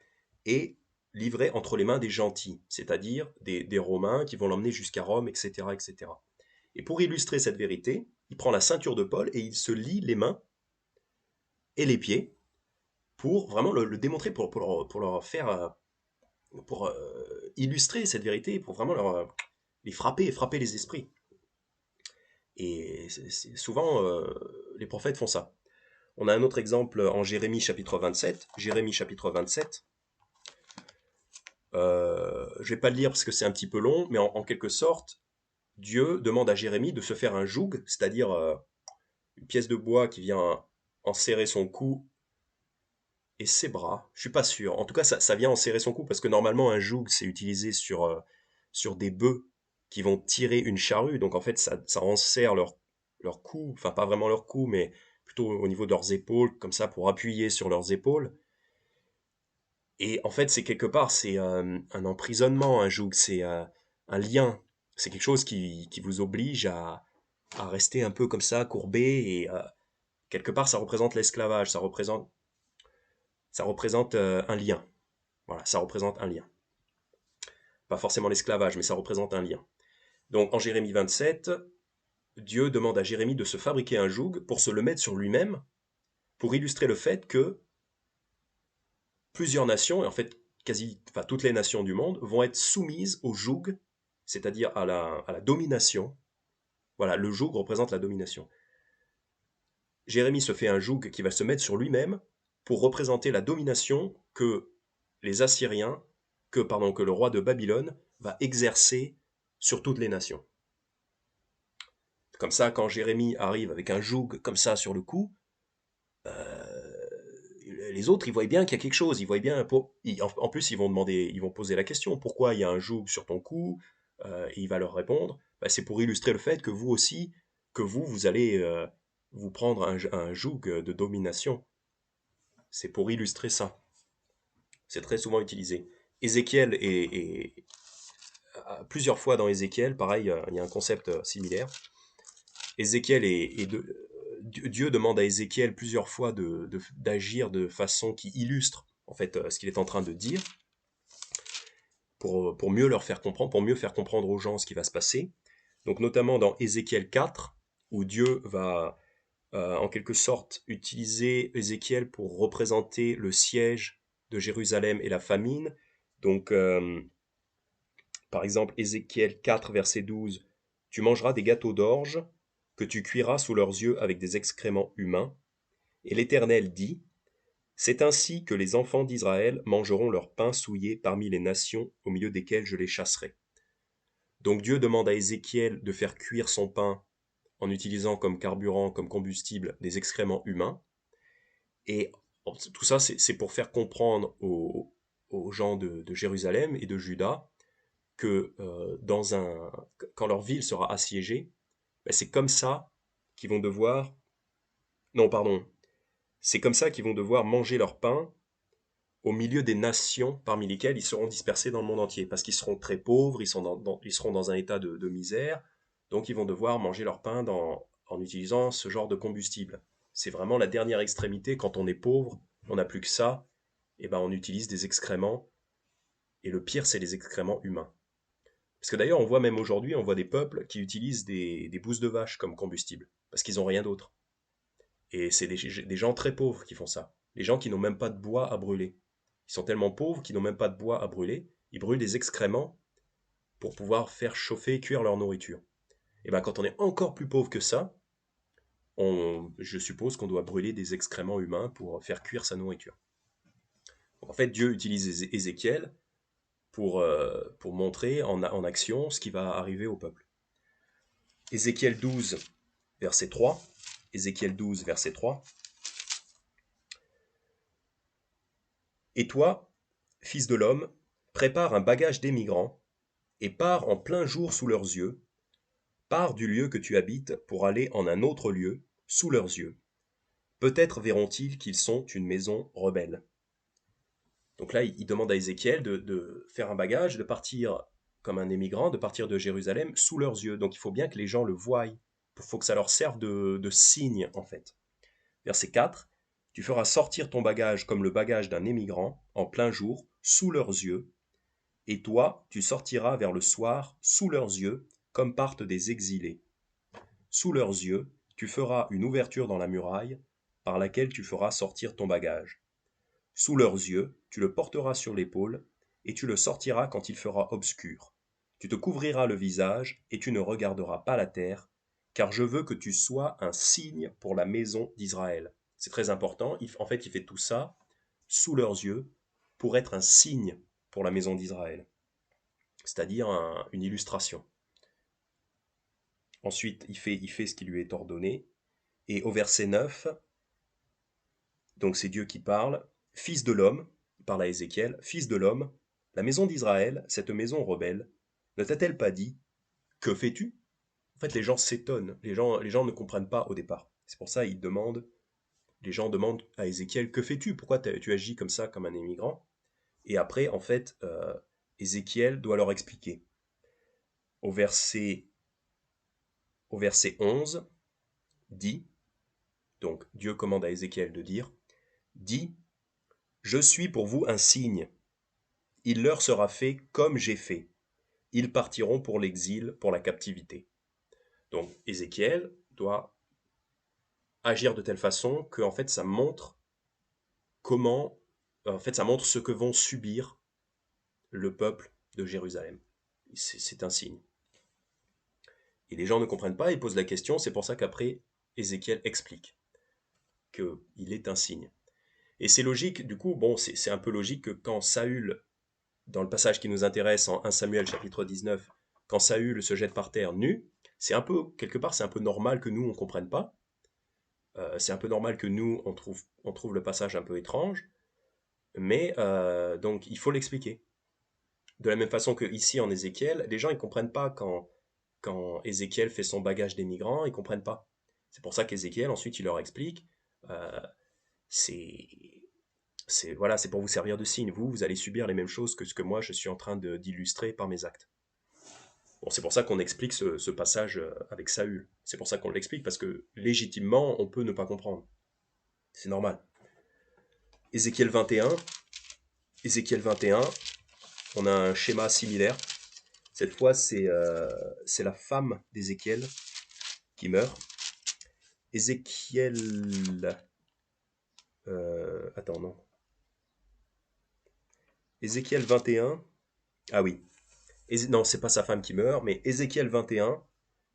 et livré entre les mains des gentils, c'est-à-dire des Romains qui vont l'emmener jusqu'à Rome, etc., etc. Et pour illustrer cette vérité, il prend la ceinture de Paul et il se lie les mains et les pieds pour vraiment le démontrer, pour leur faire, pour illustrer cette vérité, pour vraiment les frapper les esprits. Et souvent, les prophètes font ça. On a un autre exemple en Jérémie chapitre 27. Jérémie chapitre 27. Je ne vais pas le lire parce que c'est un petit peu long, mais en quelque sorte, Dieu demande à Jérémie de se faire un joug, c'est-à-dire une pièce de bois qui vient enserrer son cou et ses bras. Je suis pas sûr. En tout cas, ça vient enserrer son cou parce que normalement un joug c'est utilisé sur des bœufs qui vont tirer une charrue. Donc en fait, ça enserre leur cou, enfin pas vraiment leur cou, mais plutôt au niveau de leurs épaules, comme ça pour appuyer sur leurs épaules. Et en fait, c'est quelque part, c'est un emprisonnement, un joug, c'est un lien. C'est quelque chose qui vous oblige à rester un peu comme ça, courbé, et quelque part, ça représente l'esclavage, ça représente un lien. Voilà, ça représente un lien. Pas forcément l'esclavage, mais ça représente un lien. Donc en Jérémie 27, Dieu demande à Jérémie de se fabriquer un joug pour se le mettre sur lui-même, pour illustrer le fait que plusieurs nations, et en fait enfin, toutes les nations du monde, vont être soumises au joug, c'est-à-dire à la domination. Voilà, le joug représente la domination. Jérémie se fait un joug qui va se mettre sur lui-même pour représenter la domination que les Assyriens, que le roi de Babylone va exercer sur toutes les nations. Comme ça, quand Jérémie arrive avec un joug comme ça sur le cou, les autres, ils voient bien qu'il y a quelque chose. Ils voient bien. En plus, ils vont poser la question pourquoi il y a un joug sur ton cou et il va leur répondre bah, c'est pour illustrer le fait que vous aussi, vous allez vous prendre un joug de domination. C'est pour illustrer ça. C'est très souvent utilisé. Ézéchiel plusieurs fois dans Ézéchiel, pareil, il y a un concept similaire. Ézéchiel Dieu demande à Ézéchiel plusieurs fois d'agir de façon qui illustre en fait ce qu'il est en train de dire pour mieux leur faire comprendre, pour mieux faire comprendre aux gens ce qui va se passer. Donc notamment dans Ézéchiel 4, où Dieu va en quelque sorte utiliser Ézéchiel pour représenter le siège de Jérusalem et la famine. Donc par exemple Ézéchiel 4 verset 12, tu mangeras des gâteaux d'orge que tu cuiras sous leurs yeux avec des excréments humains. Et l'Éternel dit, c'est ainsi que les enfants d'Israël mangeront leur pain souillé parmi les nations au milieu desquelles je les chasserai. Donc Dieu demande à Ézéchiel de faire cuire son pain en utilisant comme carburant, comme combustible, des excréments humains. Et tout ça, c'est pour faire comprendre aux gens de Jérusalem et de Juda que quand leur ville sera assiégée, ben c'est comme ça qu'ils vont devoir... Non, pardon. C'est comme ça qu'ils vont devoir manger leur pain au milieu des nations parmi lesquelles ils seront dispersés dans le monde entier, parce qu'ils seront très pauvres, ils seront dans un état de misère, donc ils vont devoir manger leur pain en utilisant ce genre de combustible. C'est vraiment la dernière extrémité, quand on est pauvre, on n'a plus que ça, et ben on utilise des excréments, et le pire c'est les excréments humains. Parce que d'ailleurs on voit même aujourd'hui, on voit des peuples qui utilisent des bousses de vache comme combustible, parce qu'ils n'ont rien d'autre. Et c'est des gens très pauvres qui font ça. Les gens qui n'ont même pas de bois à brûler. Ils sont tellement pauvres qu'ils n'ont même pas de bois à brûler. Ils brûlent des excréments pour pouvoir faire chauffer et cuire leur nourriture. Et bien quand on est encore plus pauvre que ça, je suppose qu'on doit brûler des excréments humains pour faire cuire sa nourriture. Donc en fait, Dieu utilise Ézéchiel pour montrer en action ce qui va arriver au peuple. Ézéchiel 12, verset 3. Ézéchiel 12, verset 3. Et toi, fils de l'homme, prépare un bagage d'émigrants, et pars en plein jour sous leurs yeux, pars du lieu que tu habites pour aller en un autre lieu, sous leurs yeux. Peut-être verront-ils qu'ils sont une maison rebelle. Donc là, il demande à Ézéchiel de faire un bagage, de partir comme un émigrant, de partir de Jérusalem sous leurs yeux. Donc il faut bien que les gens le voient. Il faut que ça leur serve de signe, en fait. Verset 4. Tu feras sortir ton bagage comme le bagage d'un émigrant, en plein jour, sous leurs yeux, et toi, tu sortiras vers le soir, sous leurs yeux, comme partent des exilés. Sous leurs yeux, tu feras une ouverture dans la muraille, par laquelle tu feras sortir ton bagage. Sous leurs yeux, tu le porteras sur l'épaule, et tu le sortiras quand il fera obscur. Tu te couvriras le visage, et tu ne regarderas pas la terre, car je veux que tu sois un signe pour la maison d'Israël. C'est très important, en fait il fait tout ça sous leurs yeux, pour être un signe pour la maison d'Israël, c'est-à-dire une illustration. Ensuite, il fait ce qui lui est ordonné. Et au verset 9, donc c'est Dieu qui parle, Fils de l'homme, il parle à Ézéchiel, Fils de l'homme, la maison d'Israël, cette maison rebelle, ne t'a-t-elle pas dit, que fais-tu? En fait, les gens s'étonnent, les gens ne comprennent pas au départ. C'est pour ça les gens demandent à Ézéchiel, que fais-tu? Pourquoi tu agis comme ça, comme un émigrant? Et après, en fait, Ézéchiel doit leur expliquer. Au verset, au verset 11, dit, donc Dieu commande à Ézéchiel de dire, dit, je suis pour vous un signe. Il leur sera fait comme j'ai fait. Ils partiront pour l'exil, pour la captivité. Donc Ézéchiel doit agir de telle façon que en fait ça montre comment, en fait ça montre ce que vont subir le peuple de Jérusalem. C'est un signe. Et les gens ne comprennent pas, ils posent la question, c'est pour ça qu'après Ézéchiel explique qu'il est un signe. Et c'est logique, du coup, bon, c'est un peu logique que quand Saül, dans le passage qui nous intéresse en 1 Samuel chapitre 19, quand Saül se jette par terre nu, c'est un peu, quelque part, c'est un peu normal que nous, on ne comprenne pas. C'est un peu normal que nous, on trouve le passage un peu étrange. Mais donc, il faut l'expliquer. De la même façon que ici en Ézéchiel, les gens, ils ne comprennent pas quand Ézéchiel fait son bagage des migrants, ils ne comprennent pas. C'est pour ça qu'Ézéchiel, ensuite, il leur explique, euh, c'est voilà, c'est pour vous servir de signe. Vous allez subir les mêmes choses que ce que moi je suis en train d'illustrer par mes actes. Bon, c'est pour ça qu'on explique ce passage avec Saül. C'est pour ça qu'on l'explique, parce que légitimement, on peut ne pas comprendre. C'est normal. Ézéchiel 21, Ézéchiel 21, on a un schéma similaire. Cette fois, c'est la femme d'Ézéchiel qui meurt. Ézéchiel... attends, non. Ézéchiel 21... Ah oui. Non, c'est pas sa femme qui meurt, mais Ézéchiel 21,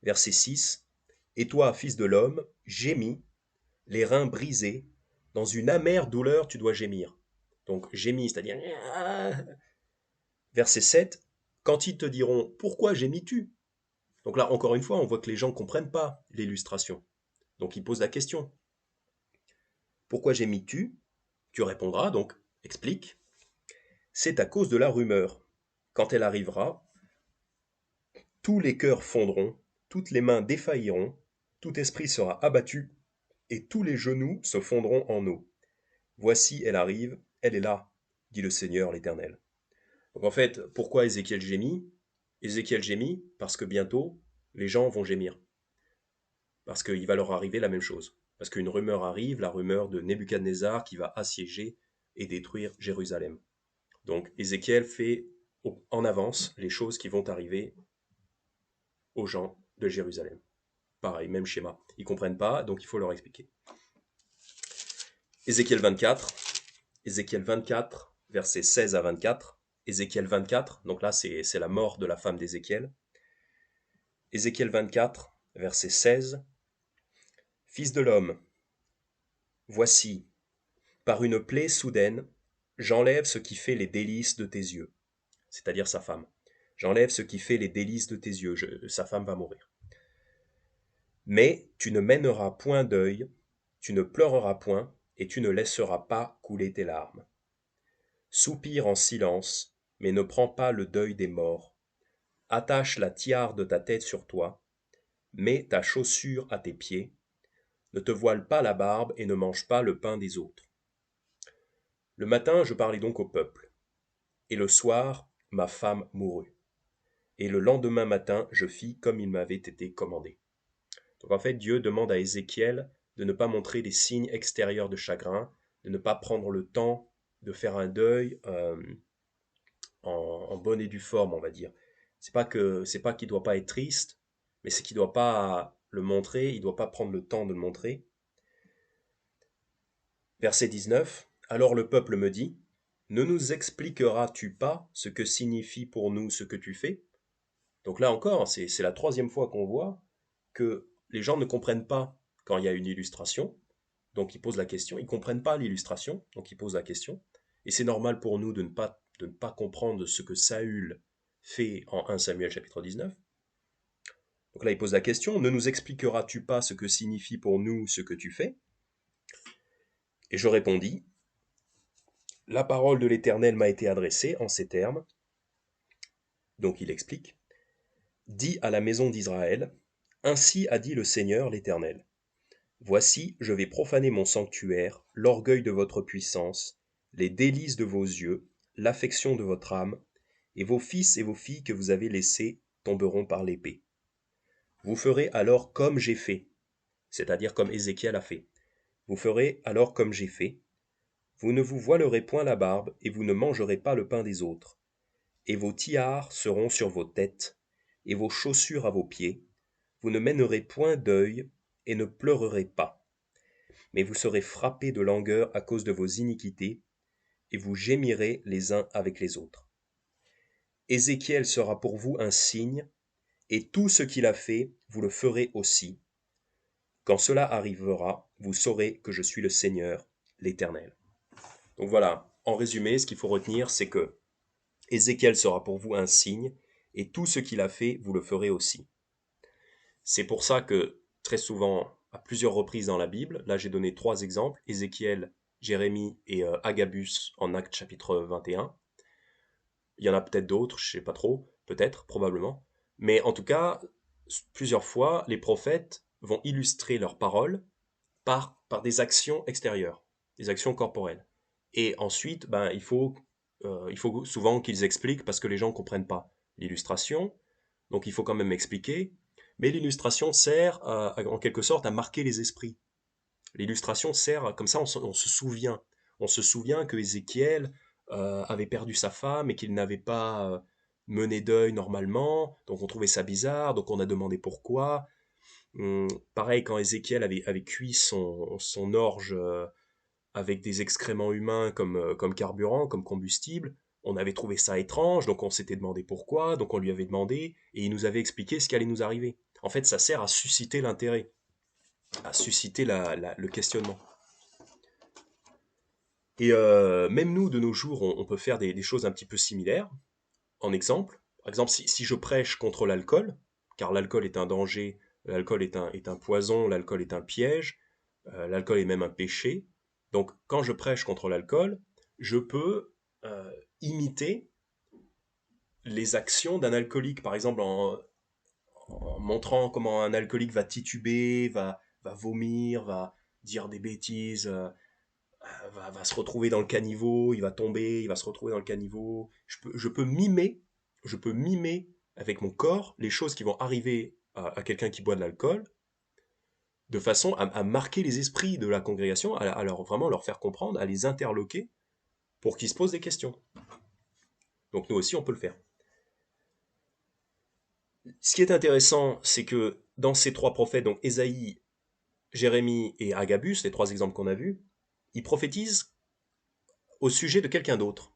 verset 6. Et toi, fils de l'homme, gémis, les reins brisés, dans une amère douleur tu dois gémir. Donc gémis, c'est-à-dire... Verset 7. Quand ils te diront, pourquoi gémis-tu? Donc là, encore une fois, on voit que les gens ne comprennent pas l'illustration. Donc ils posent la question. Pourquoi gémis-tu? Tu répondras, donc explique. C'est à cause de la rumeur. Quand elle arrivera, tous les cœurs fondront, toutes les mains défailliront, tout esprit sera abattu, et tous les genoux se fondront en eau. Voici, elle arrive, elle est là, dit le Seigneur l'Éternel. Donc en fait, pourquoi Ézéchiel gémit? Ézéchiel gémit parce que bientôt, les gens vont gémir. Parce qu'il va leur arriver la même chose. Parce qu'une rumeur arrive, la rumeur de Nebuchadnezzar qui va assiéger et détruire Jérusalem. Donc Ézéchiel fait en avance les choses qui vont arriver aux gens de Jérusalem. Pareil, même schéma. Ils ne comprennent pas, donc il faut leur expliquer. Ézéchiel 24, Ézéchiel 24, versets 16 à 24. Ézéchiel 24, donc là c'est la mort de la femme d'Ézéchiel. Ézéchiel 24, verset 16. Fils de l'homme, voici, par une plaie soudaine, j'enlève ce qui fait les délices de tes yeux, c'est-à-dire sa femme. J'enlève ce qui fait les délices de tes yeux, sa femme va mourir. Mais tu ne mèneras point deuil, tu ne pleureras point, et tu ne laisseras pas couler tes larmes. Soupire en silence, mais ne prends pas le deuil des morts. Attache la tiare de ta tête sur toi, mets ta chaussure à tes pieds, ne te voile pas la barbe et ne mange pas le pain des autres. Le matin, je parlais donc au peuple, et le soir, ma femme mourut. Et le lendemain matin, je fis comme il m'avait été commandé. Donc en fait, Dieu demande à Ézéchiel de ne pas montrer des signes extérieurs de chagrin, de ne pas prendre le temps de faire un deuil en bonne et due forme, on va dire. C'est pas qu'il doit pas être triste, mais c'est qu'il doit pas le montrer, il doit pas prendre le temps de le montrer. Verset 19. Alors le peuple me dit, ne nous expliqueras-tu pas ce que signifie pour nous ce que tu fais? Donc là encore, c'est la troisième fois qu'on voit que les gens ne comprennent pas quand il y a une illustration, donc ils posent la question, ils ne comprennent pas l'illustration, donc ils posent la question, et c'est normal pour nous de ne pas comprendre ce que Saül fait en 1 Samuel chapitre 19. Donc là, il pose la question, ne nous expliqueras-tu pas ce que signifie pour nous ce que tu fais? Et je répondis, la parole de l'Éternel m'a été adressée en ces termes. Donc il explique, dis à la maison d'Israël, ainsi a dit le Seigneur l'Éternel. Voici, je vais profaner mon sanctuaire, l'orgueil de votre puissance, les délices de vos yeux, l'affection de votre âme, et vos fils et vos filles que vous avez laissés tomberont par l'épée. Vous ferez alors comme j'ai fait, c'est-à-dire comme Ézéchiel a fait. Vous ferez alors comme j'ai fait. Vous ne vous voilerez point la barbe, et vous ne mangerez pas le pain des autres. Et vos tiares seront sur vos têtes, et vos chaussures à vos pieds. Vous ne mènerez point deuil, et ne pleurerez pas. Mais vous serez frappés de langueur à cause de vos iniquités, et vous gémirez les uns avec les autres. Ézéchiel sera pour vous un signe, et tout ce qu'il a fait, vous le ferez aussi. Quand cela arrivera, vous saurez que je suis le Seigneur, l'Éternel. Donc voilà, en résumé, ce qu'il faut retenir, c'est que Ézéchiel sera pour vous un signe, et tout ce qu'il a fait, vous le ferez aussi. C'est pour ça que très souvent, à plusieurs reprises dans la Bible, là j'ai donné 3 exemples, Ézéchiel, Jérémie et Agabus en Actes chapitre 21. Il y en a peut-être d'autres, je ne sais pas trop, peut-être, probablement. Mais en tout cas, plusieurs fois, les prophètes vont illustrer leurs paroles par des actions extérieures, des actions corporelles. Et ensuite, il faut souvent qu'ils expliquent parce que les gens ne comprennent pas l'illustration. donc il faut quand même expliquer. Mais l'illustration sert en quelque sorte à marquer les esprits. L'illustration sert, comme ça on se souvient. On se souvient que Ézéchiel avait perdu sa femme et qu'il n'avait pas mené deuil normalement, donc on trouvait ça bizarre, donc on a demandé pourquoi. Pareil, quand Ézéchiel avait cuit son orge avec des excréments humains comme carburant, comme combustible, on avait trouvé ça étrange, donc on s'était demandé pourquoi, donc on lui avait demandé, et il nous avait expliqué ce qui allait nous arriver. En fait, ça sert à susciter l'intérêt, à susciter le questionnement. Et même nous, de nos jours, on peut faire des choses un petit peu similaires. En exemple, par exemple, si je prêche contre l'alcool, car l'alcool est un danger, l'alcool est un poison, l'alcool est un piège, l'alcool est même un péché. Donc, quand je prêche contre l'alcool, je peux imiter les actions d'un alcoolique, par exemple en montrant comment un alcoolique va tituber, va vomir, va dire des bêtises, va se retrouver dans le caniveau, il va tomber, il va se retrouver dans le caniveau. Je peux mimer avec mon corps les choses qui vont arriver à quelqu'un qui boit de l'alcool, de façon à marquer les esprits de la congrégation, à vraiment leur faire comprendre, à les interloquer pour qu'ils se posent des questions. Donc nous aussi, on peut le faire. Ce qui est intéressant, c'est que dans ces trois prophètes, donc Ésaïe, Jérémie et Agabus, les trois exemples qu'on a vus, ils prophétisent au sujet de quelqu'un d'autre.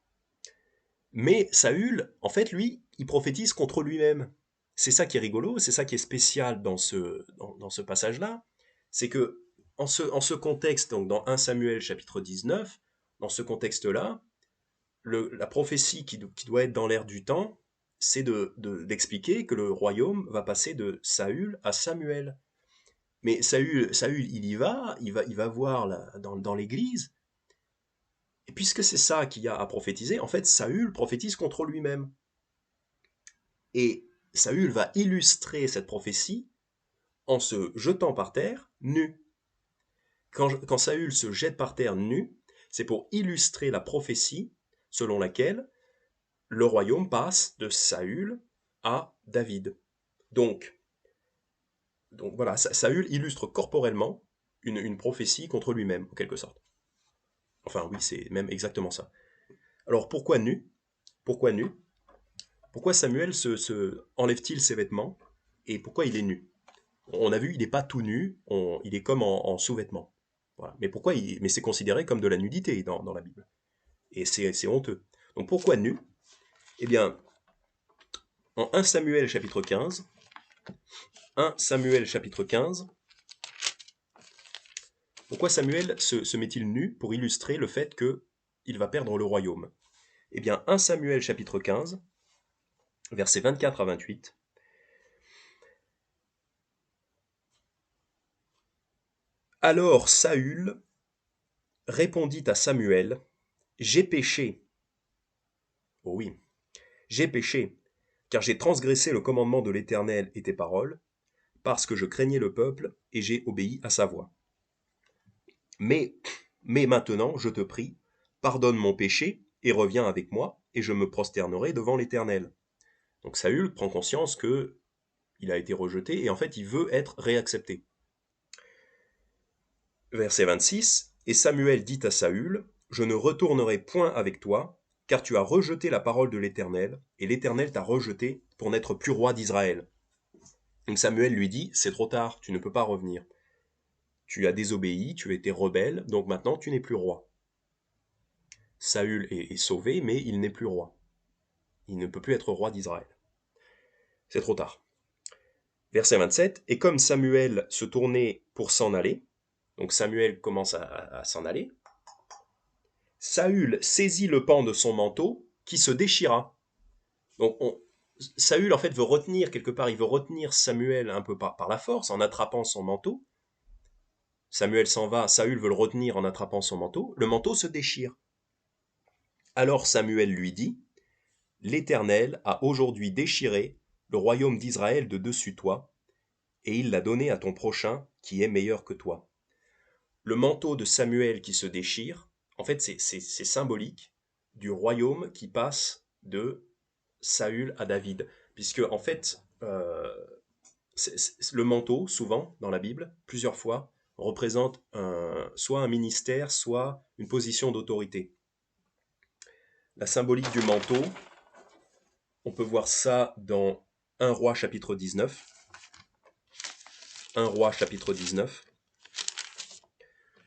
Mais Saül, en fait, lui, il prophétise contre lui-même. C'est ça qui est rigolo, c'est ça qui est spécial dans ce passage-là, c'est que en ce contexte, donc dans 1 Samuel chapitre 19, dans ce contexte-là, la prophétie qui doit être dans l'air du temps, c'est d'expliquer que le royaume va passer de Saül à Samuel. Mais Saül, il va voir dans l'église, et puisque c'est ça qu'il y a à prophétiser, en fait, Saül prophétise contre lui-même. Et Saül va illustrer cette prophétie en se jetant par terre nu. Quand Saül se jette par terre nu, c'est pour illustrer la prophétie selon laquelle le royaume passe de Saül à David. Donc, voilà, Saül illustre corporellement une prophétie contre lui-même, en quelque sorte. Enfin oui, c'est même exactement ça. Alors pourquoi nu? Pourquoi nu? Pourquoi Samuel enlève-t-il ses vêtements? Et pourquoi il est nu? On a vu, il n'est pas tout nu, il est comme en sous-vêtements. Voilà. Mais c'est considéré comme de la nudité dans la Bible. Et c'est honteux. Donc pourquoi nu? Eh bien, en 1 Samuel chapitre 15, 1 Samuel chapitre 15, pourquoi Samuel se met-il nu pour illustrer le fait qu'il va perdre le royaume? Eh bien, 1 Samuel chapitre 15, versets 24 à 28. Alors Saül répondit à Samuel, j'ai péché. Oh oui, j'ai péché, car j'ai transgressé le commandement de l'Éternel et tes paroles, parce que je craignais le peuple et j'ai obéi à sa voix. Mais maintenant, je te prie, pardonne mon péché et reviens avec moi, et je me prosternerai devant l'Éternel. Donc Saül prend conscience que il a été rejeté et en fait il veut être réaccepté. Verset 26, et Samuel dit à Saül, je ne retournerai point avec toi, car tu as rejeté la parole de l'Éternel, et l'Éternel t'a rejeté pour n'être plus roi d'Israël. Donc Samuel lui dit, c'est trop tard, tu ne peux pas revenir. Tu as désobéi, tu as été rebelle, donc maintenant tu n'es plus roi. Saül est sauvé, mais il n'est plus roi. Il ne peut plus être roi d'Israël. C'est trop tard. Verset 27, et comme Samuel se tournait pour s'en aller, donc Samuel commence à s'en aller, Saül saisit le pan de son manteau qui se déchira. Donc Saül en fait veut retenir quelque part, il veut retenir Samuel un peu par la force en attrapant son manteau. Samuel s'en va, Saül veut le retenir en attrapant son manteau, le manteau se déchire. Alors Samuel lui dit, l'Éternel a aujourd'hui déchiré le royaume d'Israël de dessus toi, et il l'a donné à ton prochain qui est meilleur que toi. Le manteau de Samuel qui se déchire, en fait c'est symbolique du royaume qui passe de Saül à David. Puisque en fait, le manteau, souvent, dans la Bible, plusieurs fois, représente soit un ministère, soit une position d'autorité. La symbolique du manteau, on peut voir ça dans 1 Roi chapitre 19. 1 Roi chapitre 19.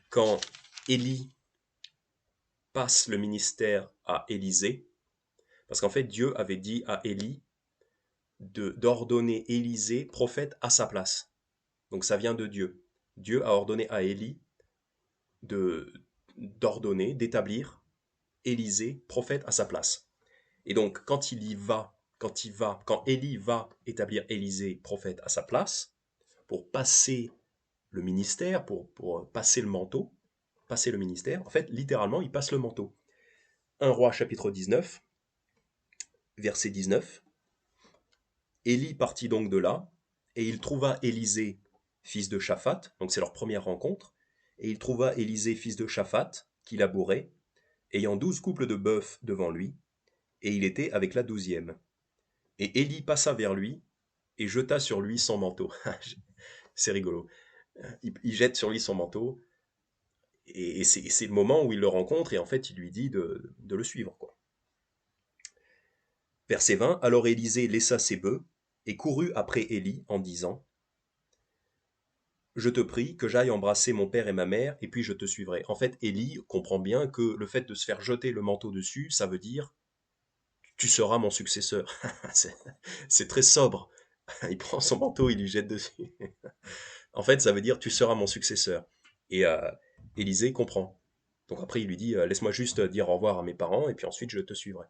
Quand Élie passe le ministère à Élisée, parce qu'en fait Dieu avait dit à Élie d'ordonner Élisée prophète à sa place. Donc ça vient de Dieu. Dieu a ordonné à Élie d'ordonner, d'établir Élisée prophète à sa place. Et donc quand Élie va établir Élisée prophète à sa place, pour passer le ministère, pour passer le manteau, passer le ministère, en fait, littéralement, il passe le manteau. 1 Roi chapitre 19, verset 19. Élie partit donc de là, et il trouva Élisée, fils de Shaphat, donc c'est leur première rencontre, et il trouva Élisée, fils de Shaphat, qui labourait, ayant 12 couples de bœufs devant lui, et il était avec la 12e. Et Élie passa vers lui, et jeta sur lui son manteau. C'est rigolo. Il jette sur lui son manteau, et c'est le moment où il le rencontre, et en fait il lui dit de le suivre, quoi. Verset 20, alors Élisée laissa ses bœufs, et courut après Élie en disant, je te prie que j'aille embrasser mon père et ma mère, et puis je te suivrai. En fait, Élie comprend bien que le fait de se faire jeter le manteau dessus, ça veut dire, tu seras mon successeur. C'est très sobre. Il prend son manteau, il lui jette dessus. En fait, ça veut dire, tu seras mon successeur. Et Élisée comprend. Donc après, il lui dit, laisse-moi juste dire au revoir à mes parents, et puis ensuite je te suivrai.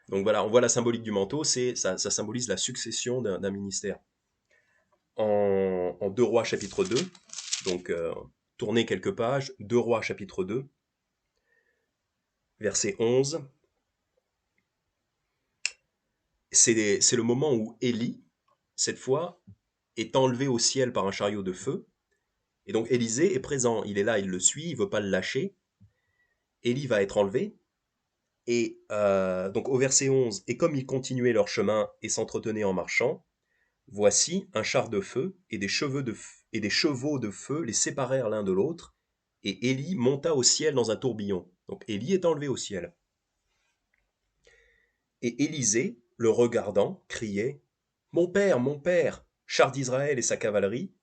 Donc voilà, on voit la symbolique du manteau, ça symbolise la succession d'un ministère. En 2 Rois chapitre 2, donc tournez quelques pages, 2 Rois chapitre 2, verset 11. C'est le moment où Élie, cette fois, est enlevé au ciel par un chariot de feu. Et donc Élisée est présent, il est là, il le suit, il ne veut pas le lâcher. Élie va être enlevé. Et donc au verset 11, et comme ils continuaient leur chemin et s'entretenaient en marchant, voici un char de feu et des chevaux de feu les séparèrent l'un de l'autre, et Élie monta au ciel dans un tourbillon. Donc Élie est enlevé au ciel. Et Élisée, le regardant, criait, mon père, char d'Israël et sa cavalerie.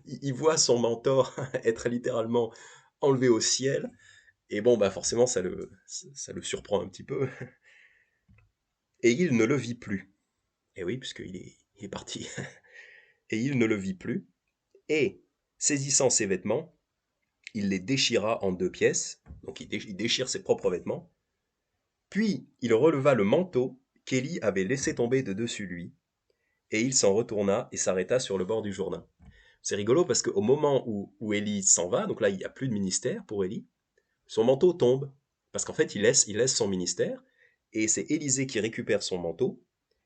Il voit son mentor être littéralement enlevé au ciel, et bon, bah forcément, ça le surprend un petit peu. Et il ne le vit plus. Et oui, puisqu'il est parti. Et il ne le vit plus. Et, saisissant ses vêtements, il les déchira en 2 pièces. Donc il déchire ses propres vêtements. Puis il releva le manteau qu'Élie avait laissé tomber de dessus lui. Et il s'en retourna et s'arrêta sur le bord du Jourdain. C'est rigolo parce qu'au moment où Élie s'en va, donc là il n'y a plus de ministère pour Élie, son manteau tombe. Parce qu'en fait il laisse son ministère. Et c'est Élisée qui récupère son manteau.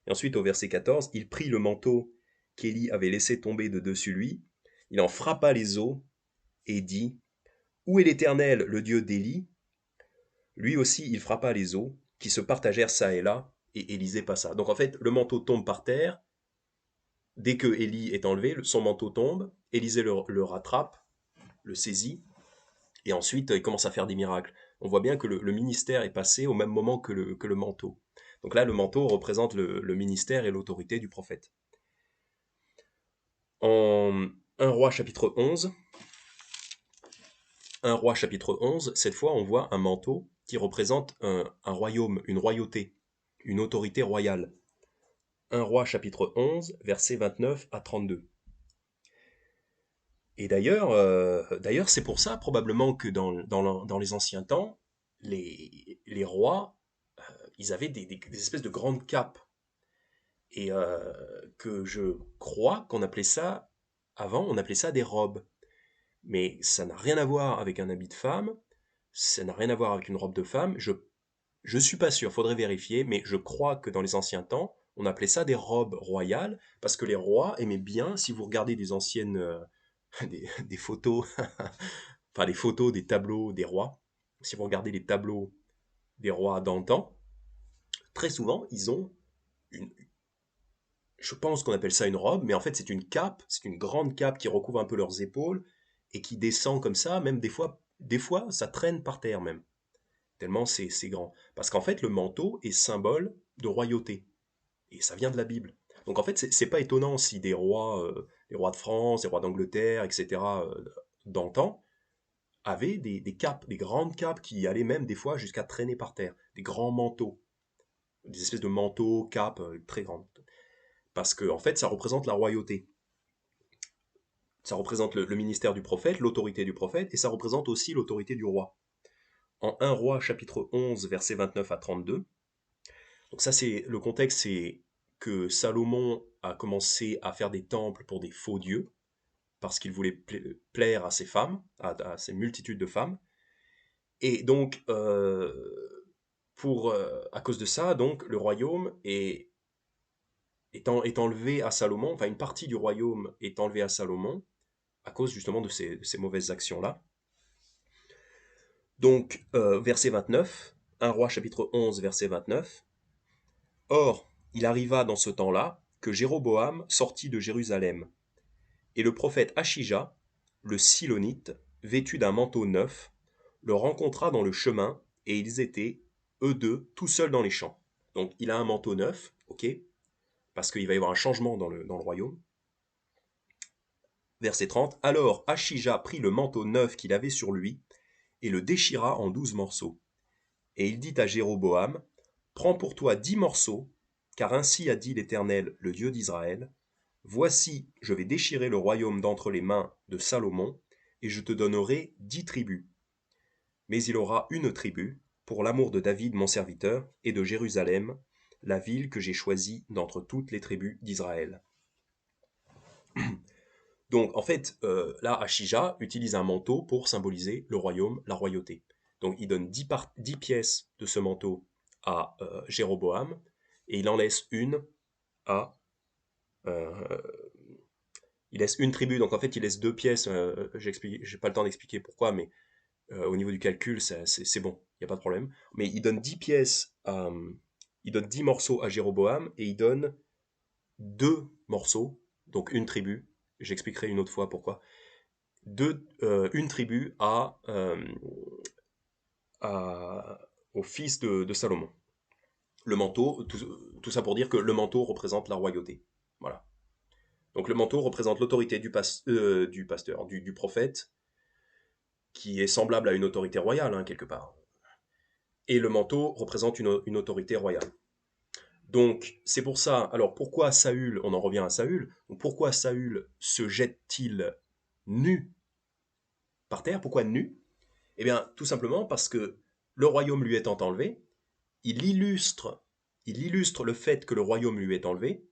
Et ensuite au verset 14, il prit le manteau qu'Élie avait laissé tomber de dessus lui. Il en frappa les os et dit, où est l'Éternel, le Dieu d'Élie? Lui aussi, il frappa les os, qui se partagèrent çà et là, et Élisée passa. Donc en fait, le manteau tombe par terre. Dès que Élie est enlevé, son manteau tombe. Élisée le rattrape, le saisit, et ensuite il commence à faire des miracles. On voit bien que le ministère est passé au même moment que le manteau. Donc là, le manteau représente le ministère et l'autorité du prophète. En 1 Roi chapitre 11, 1 Roi chapitre 11, cette fois on voit un manteau qui représente un royaume, une royauté, une autorité royale. 1 Roi chapitre 11, versets 29 à 32. Et d'ailleurs, c'est pour ça probablement que dans les anciens temps, les rois, ils avaient des espèces de grandes capes. Et que je crois qu'on appelait ça, avant, on appelait ça des robes. Mais ça n'a rien à voir avec un habit de femme, ça n'a rien à voir avec une robe de femme. Je suis pas sûr, faudrait vérifier, mais je crois que dans les anciens temps, on appelait ça des robes royales, parce que les rois aimaient bien, si vous regardez des anciennes des photos, enfin les photos des tableaux des rois, si vous regardez les tableaux des rois d'antan, très souvent ils ont une, je pense qu'on appelle ça une robe, mais en fait c'est une cape, c'est une grande cape qui recouvre un peu leurs épaules et qui descend comme ça, même des fois ça traîne par terre même, tellement c'est grand. Parce qu'en fait le manteau est symbole de royauté, et ça vient de la Bible. Donc en fait c'est pas étonnant si les rois de France, les rois d'Angleterre, etc., d'antan, avaient des capes, des grandes capes qui allaient même des fois jusqu'à traîner par terre, des grands manteaux, des espèces de manteaux, capes très grandes. Parce que en fait ça représente la royauté. Ça représente le ministère du prophète, l'autorité du prophète, et ça représente aussi l'autorité du roi. En 1 roi chapitre 11, versets 29 à 32, donc ça c'est le contexte, c'est que Salomon a commencé à faire des temples pour des faux dieux, parce qu'il voulait plaire à ses femmes, à ses multitudes de femmes. Et donc, à cause de ça, donc, le royaume est enlevé à Salomon, enfin une partie du royaume est enlevée à Salomon, à cause justement de ces mauvaises actions-là. Donc, verset 29, 1 roi chapitre 11, verset 29. Or, il arriva dans ce temps-là que Jéroboam sortit de Jérusalem, et le prophète Achija, le Silonite, vêtu d'un manteau neuf, le rencontra dans le chemin, et ils étaient, eux deux, tout seuls dans les champs. Donc, il a un manteau neuf, ok, parce qu'il va y avoir un changement dans le royaume. Verset 30. Alors Achija prit le manteau neuf qu'il avait sur lui, et le déchira en 12 morceaux. Et il dit à Jéroboam, prends pour toi 10 morceaux, car ainsi a dit l'Éternel, le Dieu d'Israël, voici, je vais déchirer le royaume d'entre les mains de Salomon, et je te donnerai 10 tribus. Mais il aura une tribu, pour l'amour de David mon serviteur, et de Jérusalem, la ville que j'ai choisie d'entre toutes les tribus d'Israël. Donc en fait, là, Achija utilise un manteau pour symboliser le royaume, la royauté. Donc il donne 10 pièces de ce manteau à Jéroboam, et il en laisse une à... euh, il laisse une tribu, donc en fait il laisse 2 pièces, j'ai pas le temps d'expliquer pourquoi, mais au niveau du calcul, c'est bon, il n'y a pas de problème. Mais il donne 10 pièces, il donne 10 morceaux à Jéroboam, et il donne 2 morceaux, donc une tribu, j'expliquerai une autre fois pourquoi, une tribu au fils de Salomon. Le manteau, tout ça pour dire que le manteau représente la royauté. Voilà. Donc le manteau représente l'autorité du pasteur, du prophète, qui est semblable à une autorité royale, hein, quelque part. Et le manteau représente une autorité royale. Donc c'est pour ça, alors pourquoi Saül, on en revient à Saül, donc pourquoi Saül se jette-t-il nu par terre? Pourquoi nu? Eh bien, tout simplement parce que le royaume lui étant enlevé, il illustre, il illustre le fait que le royaume lui est enlevé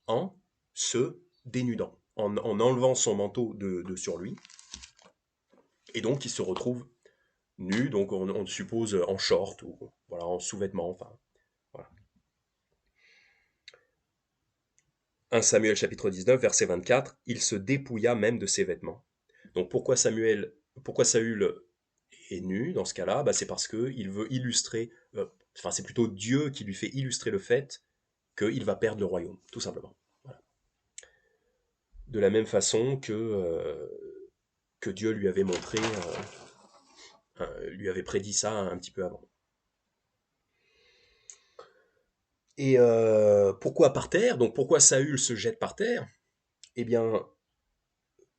en se dénudant, en enlevant son manteau de sur lui, et donc il se retrouve nu, donc on suppose en short, ou voilà, en sous-vêtements, enfin, voilà. 1 Samuel chapitre 19, verset 24, il se dépouilla même de ses vêtements. Donc pourquoi Saül est nu dans ce cas-là? Bah, c'est parce qu'il veut illustrer, enfin c'est plutôt Dieu qui lui fait illustrer le fait qu'il va perdre le royaume, tout simplement. Voilà. De la même façon que Dieu lui avait montré, lui avait prédit ça un petit peu avant. Et pourquoi par terre? Donc pourquoi Saül se jette par terre? Eh bien,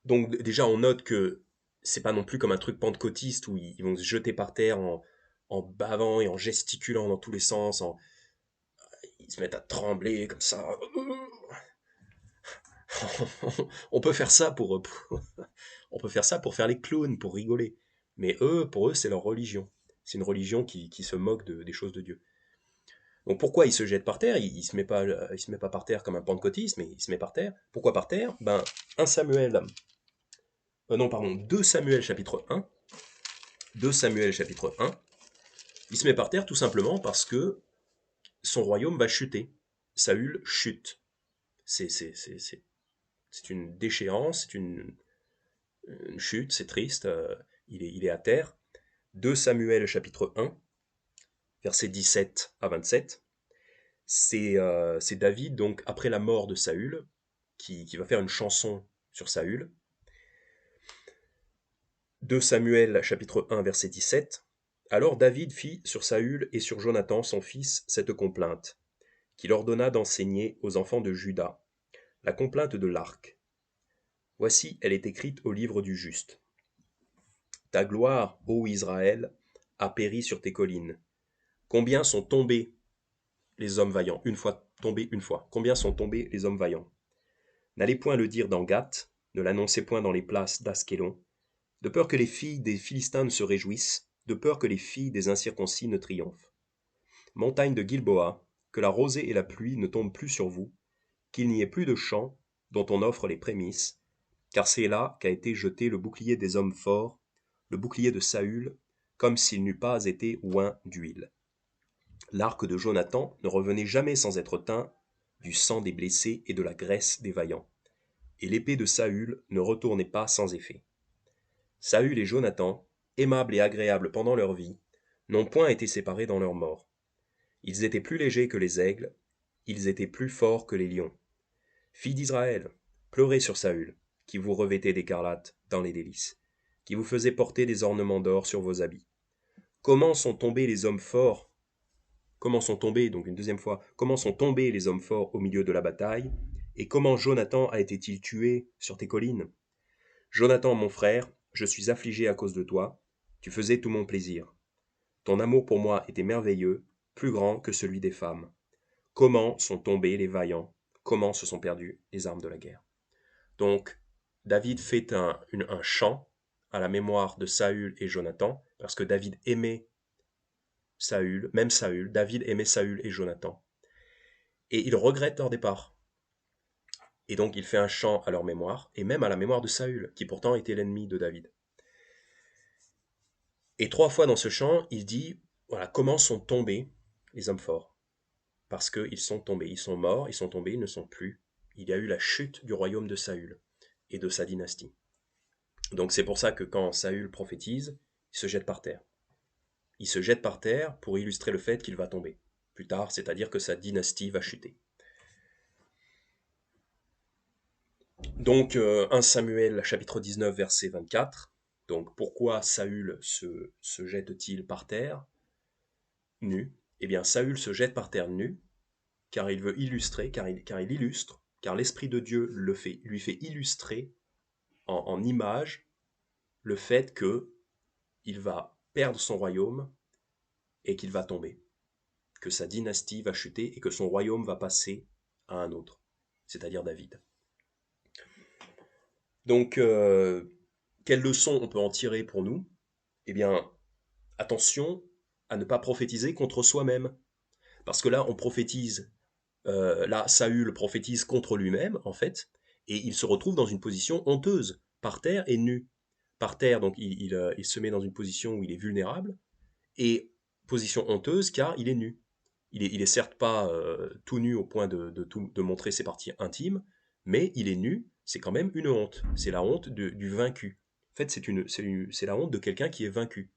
donc déjà on note que c'est pas non plus comme un truc pentecôtiste où ils vont se jeter par terre en bavant et en gesticulant dans tous les sens, ils se mettent à trembler comme ça. On peut faire ça on peut faire ça pour faire les clowns, pour rigoler. Mais pour eux, c'est leur religion. C'est une religion qui se moque des choses de Dieu. Donc pourquoi il se jette par terre? Il se met pas par terre comme un pentecôtiste, mais il se met par terre. Pourquoi par terre? Ben, 1 Samuel, non pardon, 2 Samuel chapitre 1, 2 Samuel chapitre 1, il se met par terre tout simplement parce que son royaume va chuter. Saül chute. C'est une déchéance, c'est une chute, c'est triste, il est à terre. 2 Samuel chapitre 1, versets 17 à 27. C'est David, donc, après la mort de Saül, qui va faire une chanson sur Saül. 2 Samuel, chapitre 1, verset 17. Alors David fit sur Saül et sur Jonathan, son fils, cette complainte, qu'il ordonna d'enseigner aux enfants de Juda, la complainte de l'arc. Voici, elle est écrite au livre du juste. Ta gloire, ô Israël, a péri sur tes collines. Combien sont tombés les hommes vaillants, une fois tombés une fois. Combien sont tombés les hommes vaillants? N'allez point le dire dans Gath, ne l'annoncez point dans les places d'Askelon, de peur que les filles des Philistins ne se réjouissent, de peur que les filles des incirconcis ne triomphent. Montagne de Gilboa, que la rosée et la pluie ne tombent plus sur vous, qu'il n'y ait plus de champs dont on offre les prémices, car c'est là qu'a été jeté le bouclier des hommes forts, le bouclier de Saül, comme s'il n'eût pas été oint d'huile. L'arc de Jonathan ne revenait jamais sans être teint du sang des blessés et de la graisse des vaillants, et l'épée de Saül ne retournait pas sans effet. Saül et Jonathan, aimables et agréables pendant leur vie, n'ont point été séparés dans leur mort. Ils étaient plus légers que les aigles, ils étaient plus forts que les lions. Filles d'Israël, pleurez sur Saül, qui vous revêtait d'écarlate dans les délices, qui vous faisait porter des ornements d'or sur vos habits. Comment sont tombés les hommes forts? Comment sont tombés, donc une deuxième fois, comment sont tombés les hommes forts au milieu de la bataille? Et comment Jonathan a été-il tué sur tes collines? Jonathan, mon frère, je suis affligé à cause de toi, tu faisais tout mon plaisir. Ton amour pour moi était merveilleux, plus grand que celui des femmes. Comment sont tombés les vaillants? Comment se sont perdues les armes de la guerre? Donc, David fait un chant à la mémoire de Saül et Jonathan, parce que David aimait Saül, même Saül, David aimait Saül et Jonathan. Et il regrette leur départ. Et donc il fait un chant à leur mémoire, et même à la mémoire de Saül, qui pourtant était l'ennemi de David. Et 3 fois dans ce chant, il dit, voilà, comment sont tombés les hommes forts? Parce qu'ils sont tombés, ils sont morts, ils sont tombés, ils ne sont plus. Il y a eu la chute du royaume de Saül et de sa dynastie. Donc c'est pour ça que quand Saül prophétise, il se jette par terre. Il se jette par terre pour illustrer le fait qu'il va tomber. Plus tard, c'est-à-dire que sa dynastie va chuter. Donc 1 Samuel chapitre 19 verset 24. Donc pourquoi Saül se jette-t-il par terre nu? Eh bien Saül se jette par terre nu car il veut illustrer, car il illustre, car l'Esprit de Dieu lui fait illustrer en image le fait que il va perdre son royaume et qu'il va tomber, que sa dynastie va chuter et que son royaume va passer à un autre, c'est-à-dire David. Donc, quelle leçon on peut en tirer pour nous? Eh bien, attention à ne pas prophétiser contre soi-même. Parce que là, on prophétise, là, Saül prophétise contre lui-même, en fait, et il se retrouve dans une position honteuse, par terre et nu. Par terre, donc il se met dans une position où il est vulnérable, et position honteuse car il est nu. Il est certes pas tout nu au point de montrer ses parties intimes, mais il est nu, c'est quand même une honte. C'est la honte du vaincu. En fait, c'est la honte de quelqu'un qui est vaincu.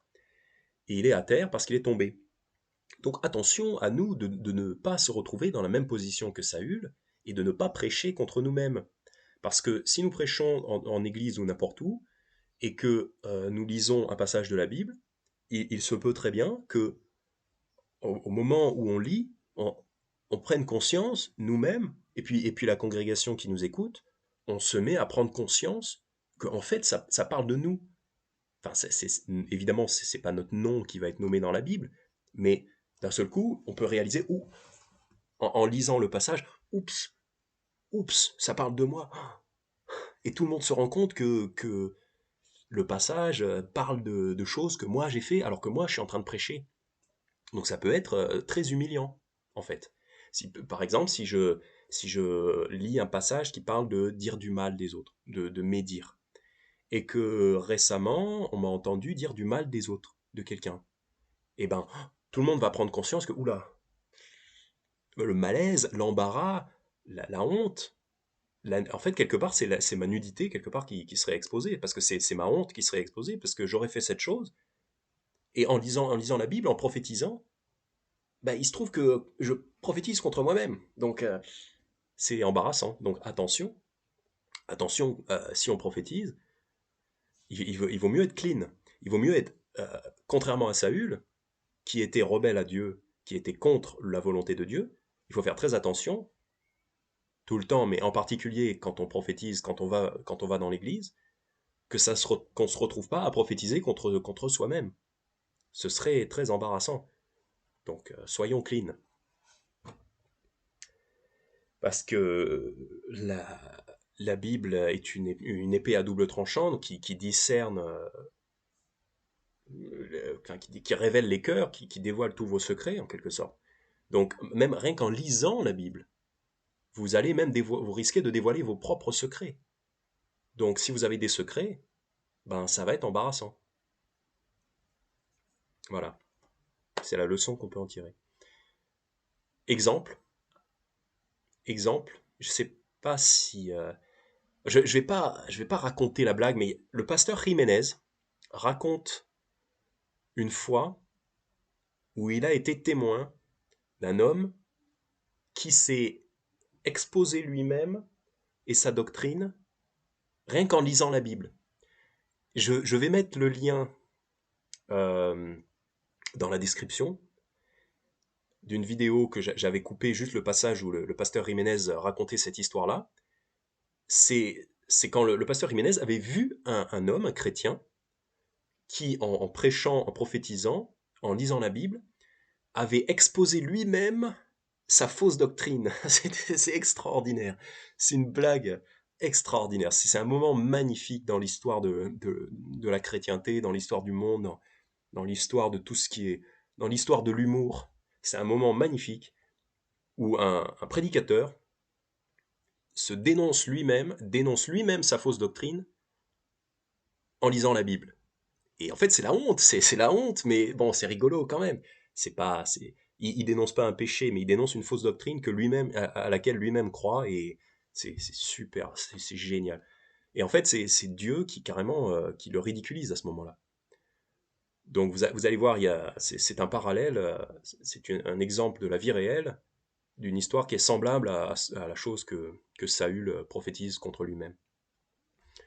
Et il est à terre parce qu'il est tombé. Donc attention à nous de ne pas se retrouver dans la même position que Saül et de ne pas prêcher contre nous-mêmes. Parce que si nous prêchons en église ou n'importe où, et que nous lisons un passage de la Bible, il se peut très bien que au moment où on lit, on prenne conscience nous-mêmes, et puis la congrégation qui nous écoute, on se met à prendre conscience qu'en fait ça parle de nous. Enfin, évidemment, c'est pas notre nom qui va être nommé dans la Bible, mais d'un seul coup, on peut réaliser, en lisant le passage, oups, oups, ça parle de moi. Et tout le monde se rend compte que le passage parle de choses que moi j'ai fait, alors que moi je suis en train de prêcher. Donc ça peut être très humiliant, en fait. Par exemple, si je lis un passage qui parle de dire du mal des autres, de médire, et que récemment, on m'a entendu dire du mal des autres, de quelqu'un, eh ben, tout le monde va prendre conscience que, oula, le malaise, l'embarras, la honte, en fait, quelque part, c'est ma nudité, quelque part, qui serait exposée, parce que c'est ma honte qui serait exposée, parce que j'aurais fait cette chose, et en lisant la Bible, en prophétisant, bah, il se trouve que je prophétise contre moi-même. Donc, c'est embarrassant. Donc, attention, attention, si on prophétise, il vaut mieux être clean. Il vaut mieux être, contrairement à Saül, qui était rebelle à Dieu, qui était contre la volonté de Dieu, il faut faire très attention tout le temps, mais en particulier quand on prophétise, quand on va dans l'église, qu'on se retrouve pas à prophétiser contre soi-même. Ce serait très embarrassant. Donc, soyons clean. Parce que la Bible est une épée à double tranchant qui discerne, qui révèle les cœurs, qui dévoile tous vos secrets en quelque sorte. Donc même rien qu'en lisant la Bible, vous allez même vous risquez de dévoiler vos propres secrets. Donc si vous avez des secrets, ben ça va être embarrassant. Voilà, c'est la leçon qu'on peut en tirer. Exemple, exemple, je sais pas si je vais pas raconter la blague, mais le pasteur Jiménez raconte une fois où il a été témoin d'un homme qui s'est exposé lui-même et sa doctrine rien qu'en lisant la Bible. Je vais mettre le lien euh, dans la description d'une vidéo que j'avais coupé juste le passage où le pasteur Jiménez racontait cette histoire-là. C'est quand le pasteur Jiménez avait vu un homme, un chrétien, qui en prêchant, en prophétisant, en lisant la Bible, avait exposé lui-même sa fausse doctrine. C'est extraordinaire. C'est une blague extraordinaire. C'est un moment magnifique dans l'histoire de la chrétienté, dans l'histoire du monde, dans l'histoire de tout ce qui est, dans l'histoire de l'humour. C'est un moment magnifique où un prédicateur dénonce lui-même sa fausse doctrine en lisant la Bible. Et en fait, c'est la honte, c'est la honte, mais bon, c'est rigolo quand même. C'est pas, c'est, il dénonce pas un péché, mais il dénonce une fausse doctrine que lui-même, à laquelle lui-même croit, et c'est super, c'est génial. Et en fait, c'est Dieu qui carrément, qui le ridiculise à ce moment-là. Donc vous allez voir, c'est un parallèle, c'est un exemple de la vie réelle, d'une histoire qui est semblable à la chose que Saül prophétise contre lui-même.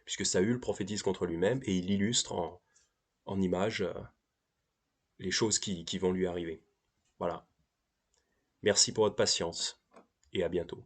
Puisque Saül prophétise contre lui-même et il illustre en images les choses qui vont lui arriver. Voilà. Merci pour votre patience et à bientôt.